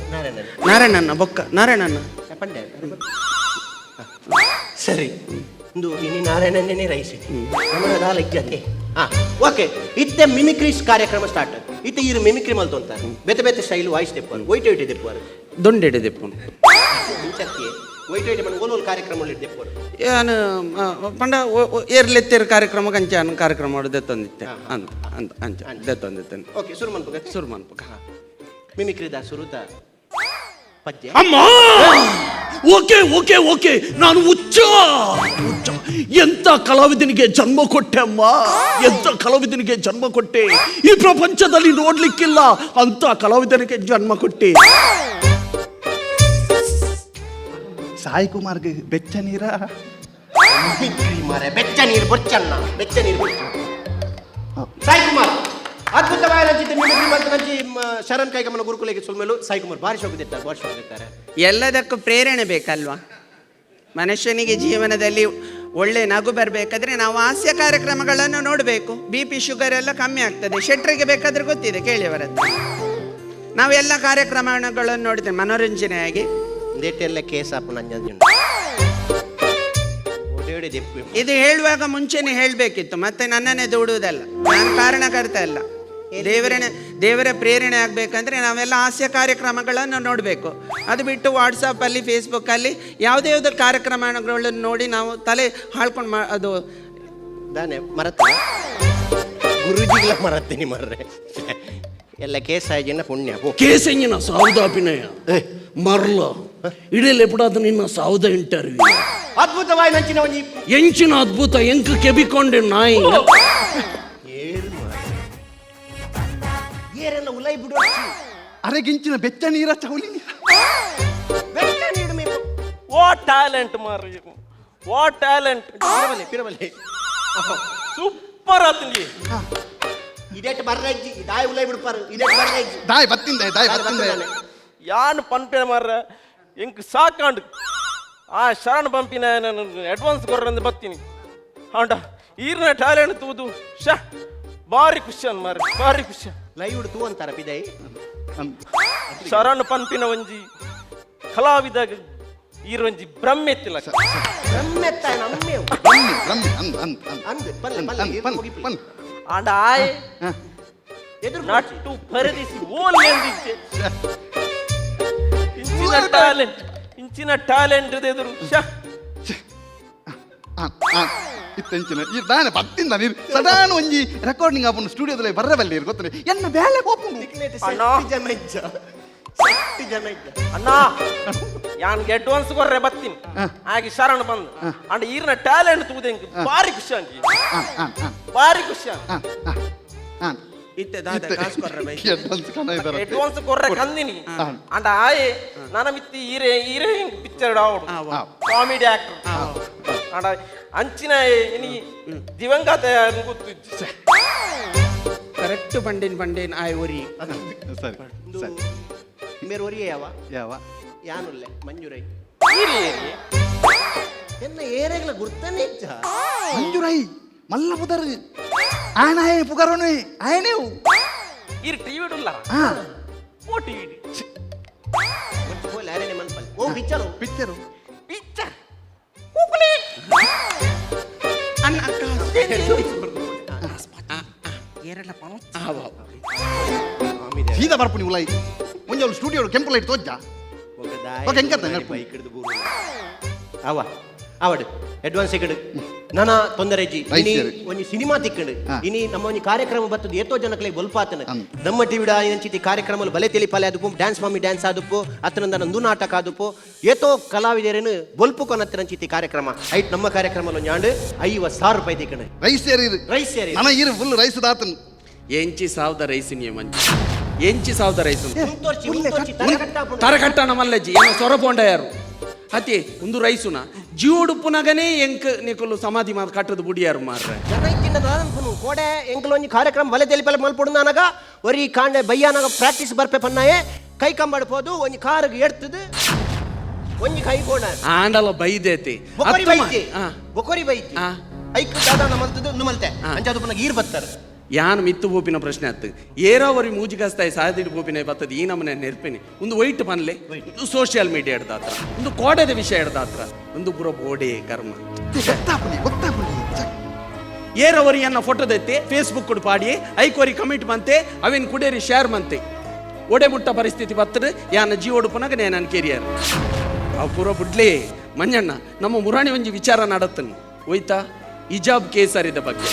ನಾರಾಯಣನ್ನ ಬೊಕ್ಕ ನಾರಾಯಣನ್ನ ಪಂಡೆ ಸರಿ ಇಂದು ಇನಿ ನಾರಾಯಣನೇ ರೈಸಿ ನಮ್ಮದ ದಾಲ ಇಜ್ಜತೆ ಓಕೆ ಇತ್ತೆ ಮಿಮಿಕ್ರೀಸ್ ಕಾರ್ಯಕ್ರಮ ಸ್ಟಾರ್ಟ್ ಇತ್ತೆ ಇರು ಮಿಮಿಕ್ರಿ ಮಲ್ತೊಂತಾರೆ ಬೇತೆ ಬೇತೆ ಸ್ಟೈಲ್ ವಾಯ್ಸ್ ತೆಪ್ಪರು ವೈಟ್ ವೈಟ್ ತೆಪ್ಪರು ದೊಂಡೆಡೆ ದೆಪ್ಪು ಇಂಚಕ್ಕೆ ವೈಟ್ ವೈಟ್ ಮನ ಓಲೋಲ್ ಕಾರ್ಯಕ್ರಮ ತೆಪ್ಪರು ಯಾನು ಪಂಡ ಏರ್ಲೆತ್ತೇರ್ ಕಾರ್ಯಕ್ರಮ ಕಂಚಾನ ಕಾರ್ಯಕ್ರಮ ಮಾಡೋದು ದೆತ್ತೊಂದಿತ್ತೆ ಅಂತ ಅಂತ ಅಂಚ ದೆತ್ತೊಂದಿತ್ತೆ ಓಕೆ ಶುರು ಮನ್ಪುಗ ಶುರು ಮನ್ಪಕ ಮಿಮಿಕ್ರಿ ದ ಸುರುತ ಪದ್ಯ ಅಮ್ಮ ಓಕೆ ಓಕೆ ಓಕೆ ನಾನು ಹುಚ್ಚ ಎಂತ ಕಲಾವಿದನಿಗೆ ಜನ್ಮ ಕೊಟ್ಟೆ ಅಮ್ಮ ಎಂತ ಕಲಾವಿದನಿಗೆ ಜನ್ಮ ಕೊಟ್ಟೆ ಈ ಪ್ರಪಂಚದಲ್ಲಿ ನೋಡ್ಲಿಕ್ಕಿಲ್ಲ ಅಂತ ಕಲಾವಿದನಿಗೆ ಜನ್ಮ ಕೊಟ್ಟೆ ಸಾಯಿ ಕುಮಾರ್ಗೆ ಬೆಚ್ಚ ನೀರ ಮಿಮಿಕ್ರಿ ಮಾರೆ ಬೆಚ್ಚ ನೀರು ಬೊಚ್ಚನ್ನ ಬೆಚ್ಚ ನೀರು ಬೊಚ್ಚ ಸಾಯಿ ಕುಮಾರ್ ಅದ್ಭುತವಾದ ಮಿಮಿಕ್ರಿ ಮತ್ತು ಶರಣ್ ಕೈಗಮನ ಗುರುಕುಲಕ್ಕೆ ಸುಲ್ಮೇಲು ಸಾಯಿ ಕುಮಾರ್ ಭಾರಿ ಶೋಕಿದ್ದಾರೆ ಭಾರಿ ಶೋಕಿದ್ದಾರೆ ಎಲ್ಲದಕ್ಕೂ ಪ್ರೇರಣೆ ಬೇಕಲ್ವಾ ಮನುಷ್ಯನಿಗೆ ಜೀವನದಲ್ಲಿ ಒಳ್ಳೆ ನಗು ಬರಬೇಕಾದ್ರೆ ನಾವು ಹಾಸ್ಯ ಕಾರ್ಯಕ್ರಮಗಳನ್ನು ನೋಡಬೇಕು BP ಶುಗರ್ ಎಲ್ಲ ಕಮ್ಮಿ ಆಗ್ತದೆ ಶೆಟ್ರಿಗೆ ಬೇಕಾದ್ರೆ ಗೊತ್ತಿದೆ ಕೇಳಿಯವರದ್ದು ನಾವೆಲ್ಲ ಕಾರ್ಯಕ್ರಮಗಳನ್ನು ನೋಡ್ತೇವೆ ಮನೋರಂಜನೆಯಾಗಿ ದೇಟೆಲ್ಲ ಕೇಸ್ ಹಾಪು ನಂಜು ಇದು ಹೇಳುವಾಗ ಮುಂಚೆನೆ ಹೇಳಬೇಕಿತ್ತು ಮತ್ತೆ ನನ್ನನ್ನೇ ದೂಡುವುದಲ್ಲ ನಾನು ಕಾರಣಕರ್ತ ಅಲ್ಲ ದೇವರ ಪ್ರೇರಣೆ ಆಗಬೇಕಂದ್ರೆ ನಾವೆಲ್ಲ ಹಾಸ್ಯ ಕಾರ್ಯಕ್ರಮಗಳನ್ನು ನೋಡಬೇಕು ಅದು ಬಿಟ್ಟು ವಾಟ್ಸಪ್ಪಲ್ಲಿ ಫೇಸ್ಬುಕ್ಕಲ್ಲಿ ಯಾವುದೇ ಕಾರ್ಯಕ್ರಮಗಳನ್ನು ನೋಡಿ ನಾವು ತಲೆ ಹಾಳ್ಕೊಂಡು ಅದು ದಾನೆ ಮರತ ಗುರುಜಿಗಳ ಮರತ್ತೀನಿ ಮರ್ರೆ ಎಲ್ಲ ಕೇಸ್ ಆಯ್ಜಿನ ಪುಣ್ಯ ಪೋ ಕೇಸೆಂಗಿನ ಸಾವುದ ಅಭಿನಯ ಮರ್ಲ ಇಡೀಲ್ ಎಪ್ಪಡಾದ ನಿನ್ನ ಸಾವುದ ಇಂಟರ್ವ್ಯೂ ಅದ್ಭುತವಾಗಿ ನಂಚಿನ ಒಂಜಿ ಎಂಚಿನ ಅದ್ಭುತ ಎಂಕ ಕೆಬಿಕೊಂಡೆ ನಾಯಿ ಏರೆಲ್ಲ ಉಲೈ ಬಿಡು ಅರೆಗಿಂಚಿನ ಬೆಚ್ಚ ನೀರ ಚೌಲಿ ಬೆಟ್ಟ ನೀಡು ಮೇ ವಾಟ್ ಟ್ಯಾಲೆಂಟ್ ಮಾರ್ರಿ ವಾಟ್ ಟ್ಯಾಲೆಂಟ್ ಪಿರಬಲೆ ಸೂಪರ್ ಆತಂಗಿ ಇದೆಟ್ ಬರ್ರಜ್ಜಿ ದಾಯ್ ಉಲೈ ಬಿಡ್ಪಾರು ಇದೆಟ್ ಬರ್ರಜ್ಜಿ ದಾಯ್ ಬತ್ತಿಂದೆ ದಾಯ್ ಬತ್ತಿಂದೆ ಯಾನ್ ಪನ್ಪೆ ಮಾರ್ರ ಎಂಕ್ ಸಾಕಾಂಡ್ ಆ ಶರಣ್ ಪಂಪಿನ ನಾನು ಅಡ್ವಾನ್ಸ್ ಕೊರ್ರಂದು ಬರ್ತೀನಿ ಆಂಡ ಈರ್ನ ಟ್ಯಾಲೆಂಟ್ ತೂದು ಶ ಭಾರಿ ಖುಷಿಯನ್ ಮಾರ್ರೆ ಭಾರಿ ಖುಷಿ ಲೈವ್ ತೂ ಅಂತಾರ ಪಿದೈ ಶರಣ್ ಪಂಪಿನ ಒಂಜಿ ಕಲಾವಿದ ಈರೊಂಜಿ ಬ್ರಹ್ಮೆತ್ತಿಲ್ಲ ಬ್ರಹ್ಮೆತ್ತ ನಮ್ಮೇವು ರಮ್ಮಿ ರಮ್ಮಿ ಅಂದ್ ಪಲ್ಲೆ ಪಲ್ಲೆ ಮುಗಿಪಿ ಆಂಡ ಆಯ್ ಎದುರು ನಟ್ಟು ಪರದಿಸಿ ಓಲ್ ಎಂದಿದ್ದೆ ಇಂಚಿನ ಟ್ಯಾಲೆಂಟ್ ಎದುರು ಶ ಇತ್ತೆಂಚಿನ ಈ ದಾನೆ ಬತ್ತಿಂದ ನೀರು ಸಡಾನ್ ಒಂಜಿ ರೆಕಾರ್ಡಿಂಗ್ ಆಪುಂಡು ಸ್ಟುಡಿಯೋದಲ್ಲಿ ಬರ್ರಬಲ್ಲಿ ಗೊತ್ತನೆ ಎನ್ನ ಬೇಲೆ ಹೋಪುಂಡು ಅಣ್ಣ ಯಾನ್ಗೆ ಅಡ್ವಾನ್ಸ್ ಕೊರ್ರೆ ಬತ್ತೀನಿ ಹಾಗೆ ಶರಣ್ ಬಂದು ಅಂಡ್ ಈರ್ನ ಟ್ಯಾಲೆಂಟ್ ತೂದೆ ಭಾರಿ ಖುಷಿ ಅಂಕಿ ಭಾರಿ ಖುಷಿ ಇತ್ತೆ ದಾದ ಕಾಸು ಕೊರ್ರೆ ಬೈ ಅಡ್ವಾನ್ಸ್ ಕೊರ್ರೆ ಕಂದಿನಿ ಅಂಡ್ ಆಯೆ ನನ್ನ ಮಿತ್ತಿ ಈರೆ ಪಿಕ್ಚರ್ ಆವಡು ಕಾಮಿಡಿ ಆಕ್ಟರ್ ಅಂಡ ಅಂಚಿನ ಇನಿ ದಿವಂಗತ ಗೊತ್ತು ಕರೆಕ್ಟ್ ಬಂಡೇನ್ ಆಯ್ ಒರಿ ಸರಿ ಸರಿ ಮೇರೆ ಒರಿಯೇ ಯಾವ ಯಾನುಲ್ಲೆ ಮಂಜುರೈ ಈರಿ ಎನ್ನ ಏರೆಗ್ಲ ಗುರ್ತನೇ ಇಚ್ಚ ಮಂಜುರೈ ಮಲ್ಲ ಪುದರ್ ಆಯನ ಪುಗರೋನು ಆಯನೇವು ಈರ್ ಟಿವಿ ಇಡಲ್ಲ ಓ ಟಿವಿ ಮಂಚು ಹೋಲ್ ಯಾರೇನೆ ಮನ್ಪಲ್ ಓ ಪಿಚ್ಚರು ಪಿಕ್ಚರು ಪಿಕ್ಚರ್ ಅನ್ನ ಸೀದಾ ಬರ್ಪುನಿ ಉಲೈ ಒಂಜಿ ಅವ್ಳು ಸ್ಟುಡಿಯೋ ಕೆಂಪು ಲೈಟ್ ತೋಜ್ಜ ಓಕೆ, ಎಂಕತ್ತ ನೆನಪು? ಅವ ಅವಡು ಅಡ್ವಾನ್ಸ್ ಇಕ್ಕಡು ನಾನಾ ತೊಂದರೆ ಇಜ್ಜಿ ಇನಿ ಒಂಜಿ ಸಿನಿಮಾ ತಿಕ್ಕಂಡು ಇನಿ ನಮ್ಮ ಒಂಜಿ ಕಾರ್ಯಕ್ರಮ ಬರ್ತದ ಏತೋ ಜನಕ್ಲೆ ಬಲ್ಪಾತನ ನಮ್ಮ ಟಿವಿಡ ಇಂಚಿತಿ ಕಾರ್ಯಕ್ರಮಲು ಬಲೆ ತೆಲಿಪಾಲೆ ಆದುಪ್ಪು ಡ್ಯಾನ್ಸ್ ಮಮ್ಮಿ ಡ್ಯಾನ್ಸ್ ಆದುಪ್ಪು ಅತ್ತನಂದ ನಂದು ನಾಟಕ ಆದುಪ್ಪು ಏತೋ ಕಲಾವಿದರೇನು ಬಲ್ಪು ಕೊನತ್ತರಂಚಿತಿ ಕಾರ್ಯಕ್ರಮ ಐಟ್ ನಮ್ಮ ಕಾರ್ಯಕ್ರಮಲು ನ್ಯಾಂಡು 50,000 ರೂಪಾಯಿ ತಿಕ್ಕಂಡು ರೈಸ್ ಸೇರಿರು ರೈಸ್ ಸೇರಿ ನನ ಇರು ಫುಲ್ ರೈಸ್ ದಾತನು ಎಂಚಿ ಸಾವಿರದ ರೈಸಿನಿಯ ಮಂಚು ಎಂಚಿ ಸಾವಿರದ ರೈಸು ಮುಂತೋರ್ಚಿ ತರಕಟ್ಟಾಪುಂಡು. ತರಕಟ್ಟಣ ಮಲ್ಲಜ್ಜಿ ಏನೋ ಸೊರಪೊಂಡ ಯಾರು ಅತಿ ಒಂದು ರೈಸುನ ಜೀವಡುಪ್ಪುನಗನೇ ಎಂಕ್ ನಿಕಲು ಸಮಾಧಿ ಮಾತು ಕಟ್ಟದ ಬುಡಿಯಾರು ಮಾರ್ರೆ ಜನ ಇತ್ತಿನ ಕೋಡೆ ಎಂಕಲ್ ಒಂಜಿ ಕಾರ್ಯಕ್ರಮ ಬಲೆ ತೆಲಿಪಾಲೆ ಮಲ್ಪೊಡು ನನಗ ಒರಿ ಕಾಂಡೆ ಬಯ್ಯಾನಾಗ ಪ್ರಾಕ್ಟೀಸ್ ಬರ್ಪೆ ಪನ್ನಾಯೆ ಕೈ ಕಂಬಡ್ ಪೋದು ಒಂಜಿ ಕಾರಿಗೆ ಎಡ್ತದು ಒಂಜಿ ಕೈ ಕೋಣ ಆಂಡಲ ಬೈದೇತಿ ಬೊಕೊರಿ ಬೈತಿ ಬೊಕೊರಿ ಬೈತಿ ಆ. ಐಕ್ ದಾದಾನ ಮಲ್ತದು ನುಮಲ್ತೆ ಅಂಚಾದು ಪುನಗ ಈರ್ ಬತ್ತಾರೆ ಯಾನ್ ಮಿತ್ತು ಬೋಪಿನ ಪ್ರಶ್ನೆ ಆತು ಏರಾವರಿ ಮೂಜಿಗಸ್ತಾಯಿ ಸಾಯದಿಡು ಬೋಪಿನ ಬತ್ತದ ಈ ನಮ್ಮನೆ ನೆರ್ಪಿನಿ ಒಂದು ವೈಟ್ ಪನ್ಲೆ ಒಂದು ಸೋಷಿಯಲ್ ಮೀಡಿಯಾ ಹಿಡ್ದಾತ್ರ ಒಂದು ಕೋಡೆದ ವಿಷಯ ಹಿಡ್ದಾತ್ರ ಒಂದು ಪುರ ಬೋಡೆ ಕರ್ಮ ಗೊತ್ತಾಪುನಿ ಏರಾವರಿಯನ್ನ ಫೋಟೋ ದೆತ್ತೆ ಫೇಸ್ಬುಕ್ ಕೊಡು ಪಾಡಿ ಐಕೋರಿ ಕಮೆಂಟ್ ಮಂತೆ ಅವೇನ್ ಕುಡೇರಿ ಶೇರ್ ಮಂತೆ ಒಡೆ ಮುಟ್ಟ ಪರಿಸ್ಥಿತಿ ಬತ್ತದ ಯಾನ ಜೀವಡು ಪುನಗ ನನ್ನ ಕೆರಿಯರ್ ಅವು ಪೂರ ಬುಡ್ಲೇ ಮಂಜಣ್ಣ ನಮ್ಮ ಮುರಾಣಿ ಒಂಜಿ ವಿಚಾರ ನಡತ್ತನು ಹೋಯ್ತಾ ಹಿಜಾಬ್ ಕೇಸರಿದ ಬಗ್ಗೆ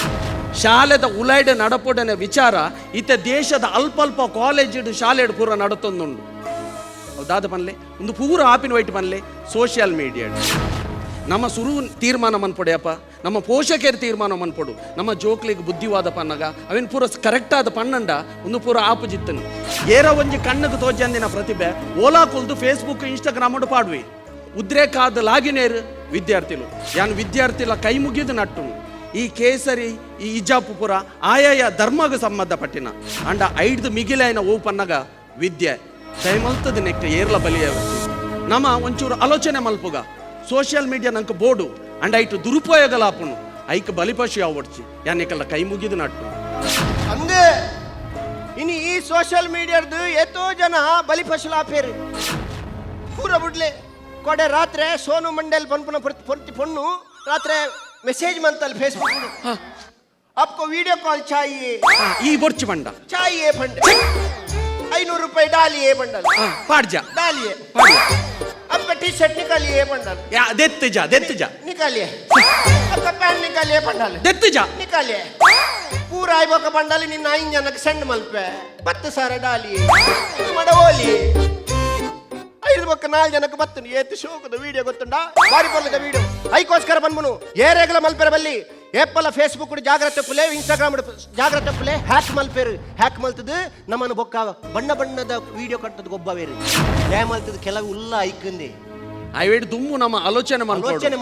ಶಾಲೆದ ಉಲೈಡ್ ನಡಪೊಡನ ವಿಚಾರ ಇತ್ತ ದೇಶದ ಅಲ್ಪ ಕಾಲೇಜ್ ಶಾಲೆ ಪೂರ ನಡತೊಂದುಂಡು ಹೌದಾದ ಪನ್ಲೆ ಒಂದು ಪೂರ ಆಪಿನ ವೈಟ್ ಪನ್ಲೆ ಸೋಷಿಯಲ್ ಮೀಡಿಯಾ ನಮ್ಮ ಸುರು ತೀರ್ಮಾನ ಮನ್ಪೊಡೆಯಪ್ಪ ನಮ್ಮ ಪೋಷಕರ ತೀರ್ಮಾನ ಮನ್ಪೊಡು ನಮ್ಮ ಜೋಕ್ಲಿಗೆ ಬುದ್ಧಿವಾದ ಪನ್ನಗ ಅವೇನು ಪೂರ ಕರೆಕ್ಟ್ ಆದ ಪನ್ನಂಡ ಒಂದು ಪೂರ ಆಪು ಜಿತ್ತನು ಏರ ಒಂಜಿ ಕಣ್ಣಗೆ ತೋಜಂದಿನ ಪ್ರತಿಭೆ ಓಲಾ ಕುಲ್ದು ಫೇಸ್ಬುಕ್ ಇನ್ಸ್ಟಾಗ್ರಾಮ್ ಪಾಡ್ವಿ ಉದ್ರೇಕಾದ ಲಾಗಿನೇರು ವಿದ್ಯಾರ್ಥಿಗಳು ಯಾನು ವಿದ್ಯಾರ್ಥಿಲ ಕೈ ಮುಗಿದು ನಟ್ಟು ಈ ಕೇಸರಿ ಈ ಹಿಜಾಬ್ ಪುರ ಆಯಾಯ ಧರ್ಮಗ ಸಂಬಂಧಪಟ್ಟಿನ ಅಂಡ 5 ಮಿಗಿಲೈನ ಓ ಪನ್ನಗ ವಿದ್ಯೆ ದಯಮಲ್ತದ ನೆಕ್ಟ್ ಏರ್ಲ ಬಲಿಯ ನಮ್ಮ ಒಂಚೂರು ಆಲೋಚನೆ ಮಲ್ಪುಗ ಸೋಷಿಯಲ್ ಮೀಡಿಯಾ ನಂಗೆ ಬೋರ್ಡು ಅಂಡ್ ಐಟು ದುರುಪಯೋಗಲಾಪುನು ಐಕ್ ಬಲಿಪಶು ಯಾವ ಒಡ್ಚಿ ಯಾನೆಕಲ್ಲ ಕೈ ಮುಗಿದು ನಟ್ಟು ಅಂದೆ ಇನಿ ಈ ಸೋಷಿಯಲ್ ಮೀಡಿಯಾದ ಎಷ್ಟೋ ಜನ ಬಲಿಪಶುಲಾಪೇರು ಪೂರ ಬುಡ್ಲೆ ಕೊಡೆ ರಾತ್ರಿ ಸೋನು ಮಂಡಲ್ ಪನ್ಪುನ ಪೊಣ್ಣು ರಾತ್ರಿ ಮೆಸೇಜ್ ಮಂತಲ್ ಫೇಸ್ಬುಕ್ आपको वीडियो कॉल चाहिए ಈ ಬೊರ್ಚಿ ಬಂಡ चाहिए फंड 500 रुपए डालिए बंडल ಪಾಡ್ಜ डालिए आपका टी शर्ट निकालिए बंडल ಯಾ ದೆತ್ತು ಜಾ निकालिए आपका पैंट निकालिए बंडल ದೆತ್ತು ಜಾ निकालिए ಪೂರ ಆಯ್ಬೋಕ ಬಂಡಾಲಿ ನಿನ್ನ 5 ಜನಕ್ಕೆ ಸೆಂಡ್ ಮಲ್ಪೆ 10 ಸಾವಿರ ಡಾಲಿ ಮಡ ಓಲಿ 5 ಬೊಕ್ಕ 4 ಜನಕ್ಕೆ ಬತ್ತನು ಏತು ಶೋಕದ ವಿಡಿಯೋ ಗೊತ್ತುಂಡ ಬಾರಿ ಬರ್ಲದ ವಿಡಿಯೋ ಐಕೋಸ್ಕರ ಬಂದ್ಮನು ಏರೆಗಲ ಮಲ್ಪೆರ ಬಲ್ಲಿ ಏಪಲ ಫೇಸ್ಬುಕ್ ಜಾಗ್ರತೆ ಪುಲೆ ಇನ್ಸ್ಟಾಗ್ರಾಮ್ ಜಾಗ್ರತೆ ಪುಲೆ ಹ್ಯಾಕ್ ಮಲ್ಪೇರು ಹ್ಯಾಕ್ ಮಲ್ತದು ನಮ್ಮನ್ನು ಬೊಕ್ಕ ಬಣ್ಣ ಬಣ್ಣದ ವಿಡಿಯೋ ಕಟ್ಟದ ಗೊಬ್ಬವೇರು ಏ ಮಲ್ತದು ಕೆಲವು ಉಲ್ಲ ಐಕಂದೆ ಅವೇಡು ದುಮ್ಮು ನಮ್ಮ ಆಲೋಚನೆ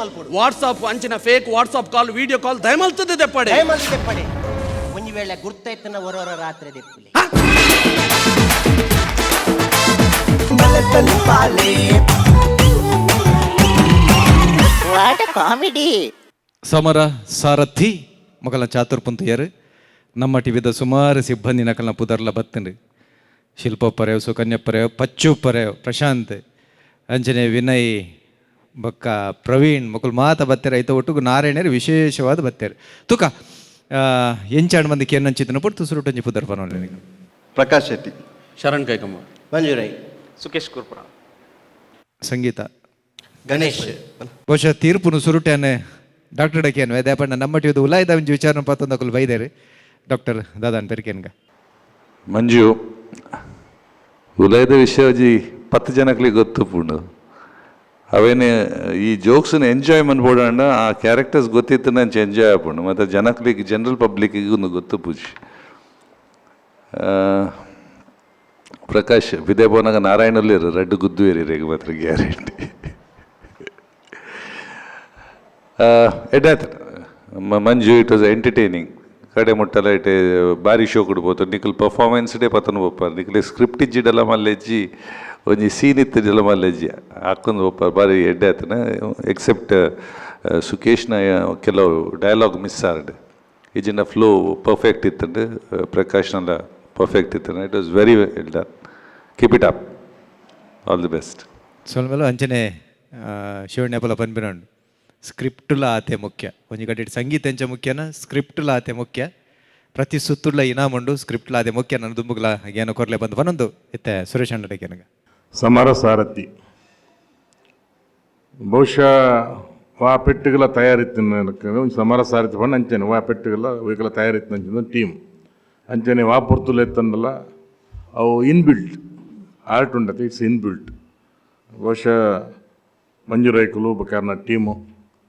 ಮಲ್ಪೊಡು ವಾಟ್ಸಾಪ್ ಅಂಚಿನ ಫೇಕ್ ವಾಟ್ಸಾಪ್ ಕಾಲ್ ವಿಡಿಯೋ ಕಾಲ್ ದಯಮಲ್ತದೆ ದೆಪ್ಪಡೆ ದೆಪ್ಪಡೆ ಒಂದು ವೇಳೆ ಗುರ್ತೈತನ ಹೊರ ರಾತ್ರಿ ದೆಪ್ಪಲೆ ಮಲತಲಿ ಪಾಲೆ ವಾಟ್ ಕಾಮಿಡಿ. ಸಮರ ಸಾರಥಿ ಮಗಲ ಚಾತುರ್ಪುಂತಿಯರು ನಮ್ಮ ಟಿವಿದ ಸುಮಾರು ಸಿಬ್ಬಂದಿ ನಕಲ್ನ ಪುದರ್ಲ ಬತ್ತನ್ರಿ ಶಿಲ್ಪ ಪರೆಯವ್ ಸುಕನ್ಯ ಪರೆಯವ್ ಪಚ್ಚು ಪರೆಯವ್ ಪ್ರಶಾಂತ್ ಅಂಜನೆ ವಿನಯ್ ಬೊಕ್ಕ ಪ್ರವೀಣ್ ಮಕ್ಕಳು ಮಾತ ಬತ್ತೇರೆ ಐತ ಒಟ್ಟಿಗೆ ನಾರಾಯಣರು ವಿಶೇಷವಾದ ಬತ್ತೇರು ತುಕ ಎಂಚಾಡು ಮಂದಿಗೆ ಏನಂಚಿತನ ಪುಟ್ಟು ಸುರುಟಂಜಿ ಪುದರ್ ಪನೋಲಿ ಪ್ರಕಾಶ್ ಶೆಟ್ಟಿ, ಶರಣ್ ಕೈಕಮ್ಮ, ಮಂಜುರೈ, ಸುಖೇಶ್ ಕುರ್ಪುರ, ಸಂಗೀತ, ಗಣೇಶ್. ಬಹುಶಃ ತೀರ್ಪುನು ಸುರುಟೇನೆ ಡಾಕ್ಟರ್ ಡಕೇನು ವೇದ್ಯಾಪಣ್ಣ ನಮ್ಮ ಟಿವಿದು ಉಲಾಯ್ದ ಒಂಜಿ ವಿಚಾರ ಪತ್ತೊಂದಕ್ಕಲು ಬೈದೇರಿ ಡಾಕ್ಟರ್ ದಾದಾನ್ ಪೆರಿಕೆನ್ಗ ಮಂಜು ಉಲಾಯ್ದ ವಿಷಯಜಿ 10 ಜನಕ್ಕೆ ಗೊತ್ತು ಪುಂಡು ಅವೇನು ಈ ಜೋಕ್ಸನ್ನು ಎಂಜಾಯ್ ಮಾಡ್ಬೋಡಣ್ಣ ಆ ಕ್ಯಾರೆಕ್ಟರ್ಸ್ ಗೊತ್ತಿತ್ತು ನಂಚೆ ಎಂಜಾಯ್ ಆಪುಂಡು ಮತ್ತು ಜನಕ್ಲಿಗೆ ಜನರಲ್ ಪಬ್ಲಿಕ್ಕಿಗೂ ಗೊತ್ತು ಪೂಜಿ ಪ್ರಕಾಶ್ ವಿದ್ಯಾ ಭವನಾಗ ನಾರಾಯಣಲ್ಲಿ ರೆಡ್ ಗುದ್ದು ಏರಿರೇಗ ಮಾತ್ರ ಗ್ಯಾರಂಟಿ ಎಡ್ಡಾಯ್ತು ಮಂಜು ಇಟ್ ವಾಸ್ ಎಂಟರ್ಟೈನಿಂಗ್ ಕಡೆ ಮುಟ್ಟಲ್ಲ ಇಟ್ಟೆ ಭಾರಿ ಶೋ ಕೊಡ್ಬೋದು ನಿಖಲ್ ಪರ್ಫಾರ್ಮೆನ್ಸ್ ಡೇ ಪತನ ಒಪ್ಪ ನಿಖಲ್ ಸ್ಕ್ರಿಪ್ಟ್ ಇಜ್ಜಿಡೆಲ್ಲ ಮಲ್ಲೆಜ್ಜಿ ಒಂಜಿ ಸೀನ್ ಇತ್ತಿದ್ದೆಲ್ಲ ಮಲ್ಲೆಜ್ಜಿ ಹಾಕೊಂಡು ಒಪ್ಪ ಭಾರಿ ಎಡ್ಡೆ ಆತನ ಎಕ್ಸೆಪ್ಟ್ ಸುಖೇಶ್ನ ಕೆಲವು ಡೈಲಾಗ್ ಮಿಸ್ ಆರ್ಡ್ ಈಜಿನ ಫ್ಲೋ ಪರ್ಫೆಕ್ಟ್ ಇತ್ತಂಡು ಪ್ರಕಾಶ್ನೆಲ್ಲ ಪರ್ಫೆಕ್ಟ್ ಇತ್ತಂಡು it was very well done keep it up all the best ಸ್ವಲ್ಪ ಅಂಚನೆ ಶಿವಣ್ಯಪಲ ಪನ್ಪಿನಂಡು ಸ್ಕ್ರಿಪ್ಟುಲ ಆತೆ ಮುಖ್ಯ ಒಂಜಿ ಕಡೆ ಸಂಗೀತ ಎಂಚ ಮುಖ್ಯನ ಸ್ಕ್ರಿಪ್ಟುಲ ಆತೆ ಮುಖ್ಯ ಪ್ರತಿ ಸುತ್ತುಳ್ಳ ಇನಾಮುಂಡು ಸ್ಕ್ರಿಪ್ಟ್ಲ ಆತೆ ಮುಖ್ಯ ನನ್ನ ದುಂಬುಗ್ಲ ಏನೋ ಕೊರ್ಲೆ ಬಂದು ಬನ್ನೊಂದು ಇತ್ತೆ ಸುರೇಶ್ ಅಣ್ಣಡಕ್ಕೆ ನನಗೆ ಸಮರ ಸಾರಥಿ ಬಹುಶಃ ವಾ ಪೆಟ್ಟುಗಳ ತಯಾರಿತ್ತು ಸಮರ ಸಾರಥಿ ಪಂಡ ಅಂಚನೆ ವಾ ಪೆಟ್ಟುಗಳ ಒಯ್ಕಲ ತಯಾರಿತ್ತು ಅಂಚಿನ ಟೀಮ್ ಅಂಚನೆ ವಾ ಪೊರ್ತುಲು ಎತ್ತಂಡಲ್ಲ ಅವು ಇನ್ಬಿಲ್ಟ್ ಆರ್ಟ್ ಉಂಡತಿ ಇಟ್ಸ್ ಇನ್ಬಿಲ್ಟ್ ಬಹುಶಃ ಮಂಜು ರೈಕುಲು ಬಕಾರ್ನ ಟೀಮು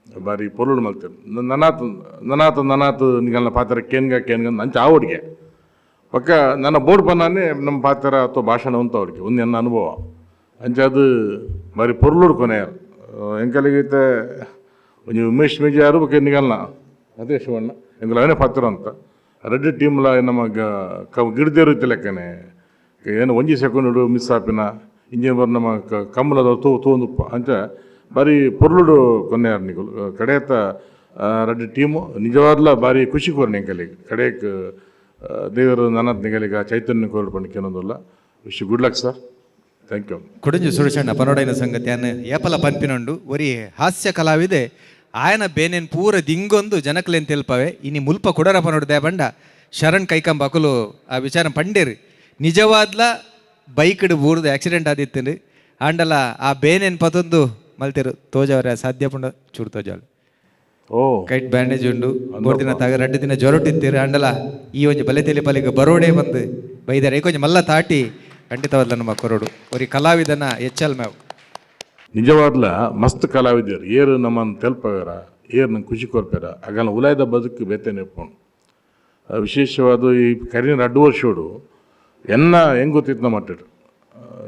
ಬಾರಿ ಪೊರುಳು ಮಲ್ತೇನೆ ನನಾತು ನಿಗಲ್ನ ಪಾತ್ರ ಕೇನ್ಗ ಅಂಚ ಆವಡಿಗೆ ಪಕ್ಕ ನನ್ನ ಬೋರ್ಡ್ ಪನ್ನಾನೆ ನಮ್ಮ ಪಾತ್ರ ಅಥವಾ ಭಾಷಣ ಅಂತ ಅವ್ರಿಗೆ ಒಂದು ನನ್ನ ಅನುಭವ ಅಂಚೆ ಅದು ಬಾರಿ ಪೊರುಳು ಕೊನೆ ಎಂಕಲಿಗೈತೆ ಒಂಜಿ ಉಮೇಶ್ ಮೇಜಿ ಯಾರು ಬಗ್ಗೆ ನಿಗಲ್ನ ಅದೇ ಶಿವಣ್ಣ ಎಂಕಲ್ ಅವನೇ ಪಾತ್ರ ಅಂತ ರೆಡ್ ಟೀಮ್ಲ ನಮ್ಮ ಗಿಡದೇರು ಇತ್ತು ಲೆಕ್ಕನೆ ಏನು ಒಂಜಿ ಸೆಕೆಂಡ್ ಮಿಸ್ ಆಪಿನ ಇಂಜಿನಿಯರ್ ನಮ್ಮ ಕಮ್ಮಲದ ತೂಂದುಪ್ಪ ಅಂಚ ಬಾರಿ ಪೊರ್ಲುಡು ಕೊನೆಯಾರು ನಿಗಲು ಕಡೆಯತ್ತ ರೆಡ್ ಟೀಮು ನಿಜವಾದ್ಲ ಬಾರಿ ಖುಷಿ ಕೋರ್ನೆ ಎಂಕಲಿಗೆ ಕಡೆಗೆ ದೇವರು ನನ್ನತ್ ನಿಗಲಿಗ ಚೈತನ್ಯ ಕೋರ್ಡು ಪಂಡಿಕೆ ಅನ್ನೋದಲ್ಲ wish good luck sir thank you ಕೊಡಂಜಿ ಸುರೇಶಣ್ಣ ಪನೋಡೈನ ಸಂಗತಿ ಅನ್ನ ಏಪಲ ಪನ್ಪಿನಂಡು ಒರಿ ಹಾಸ್ಯ ಕಲಾವಿದೆ ಆಯನ ಬೇನೇನು ಪೂರ ದಿಂಗೊಂದು ಜನಕ್ಲೇನು ತೆಲ್ಪವೆ ಇನಿ ಮುಲ್ಪ ಕೊಡರ ಪನೋಡ್ದೆ ಬಂಡ ಶರಣ್ ಕೈಕಂಬ ಅಕುಲು ಆ ವಿಚಾರ ಪಂಡೇರಿ ನಿಜವಾದ್ಲ ಬೈಕ್ಡ್ ಬೂರ್ದು ಆಕ್ಸಿಡೆಂಟ್ ಆದಿತ್ತಂದು ಆಂಡಲ ಆ ಬೇನೇನು ಪತೊಂದು ಮಲ್ತಿರು ತೋಜವರ ಸಾಧ್ಯ ಪುಂಡ ಚೂರು ತೋಜಾಳು ಓ ಕೈಟ್ ಬ್ಯಾಂಡೇಜ್ ಉಂಡು 3 ದಿನ ತಾಗ 2 ದಿನ ಜ್ವರೊಟ್ಟಿತ್ತೀರಿ ಆಂಡಲ ಈ ಒಂಜಿ ಬಲೆ ತೆಲಿ ಪಲಿಗೆ ಬರೋಡೆ ಬಂದು ಬೈದಾರೆ ಏಕೊಂಜಿ ಮಲ್ಲ ತಾಟಿ ಖಂಡಿತವಾದ್ಲ ನಮ್ಮ ಕೊರೋಡು ಒರಿ ಕಲಾವಿದನ ಎಚ್ಚಲ್ ಮೇವು ನಿಜವಾದ್ಲ ಮಸ್ತ್ ಕಲಾವಿದರು ಏರು ನಮ್ಮನ್ನು ತೆಲ್ಪಗಾರ ಏರು ನಂಗೆ ಖುಷಿ ಕೊರ್ಪಾರ ಆಗಲ್ಲ ಉಲಾಯ್ದ ಬದುಕು ಬೇತೆ ನೆಪ್ಕೊಂಡು ವಿಶೇಷವಾದ ಈ ಕರೀನ 2 ವರ್ಷೋಡು ಎನ್ನ ಹೆಂಗೆ ಗೊತ್ತಿತ್ತು ನಮ್ಮ ಮಟ್ಟಿಡು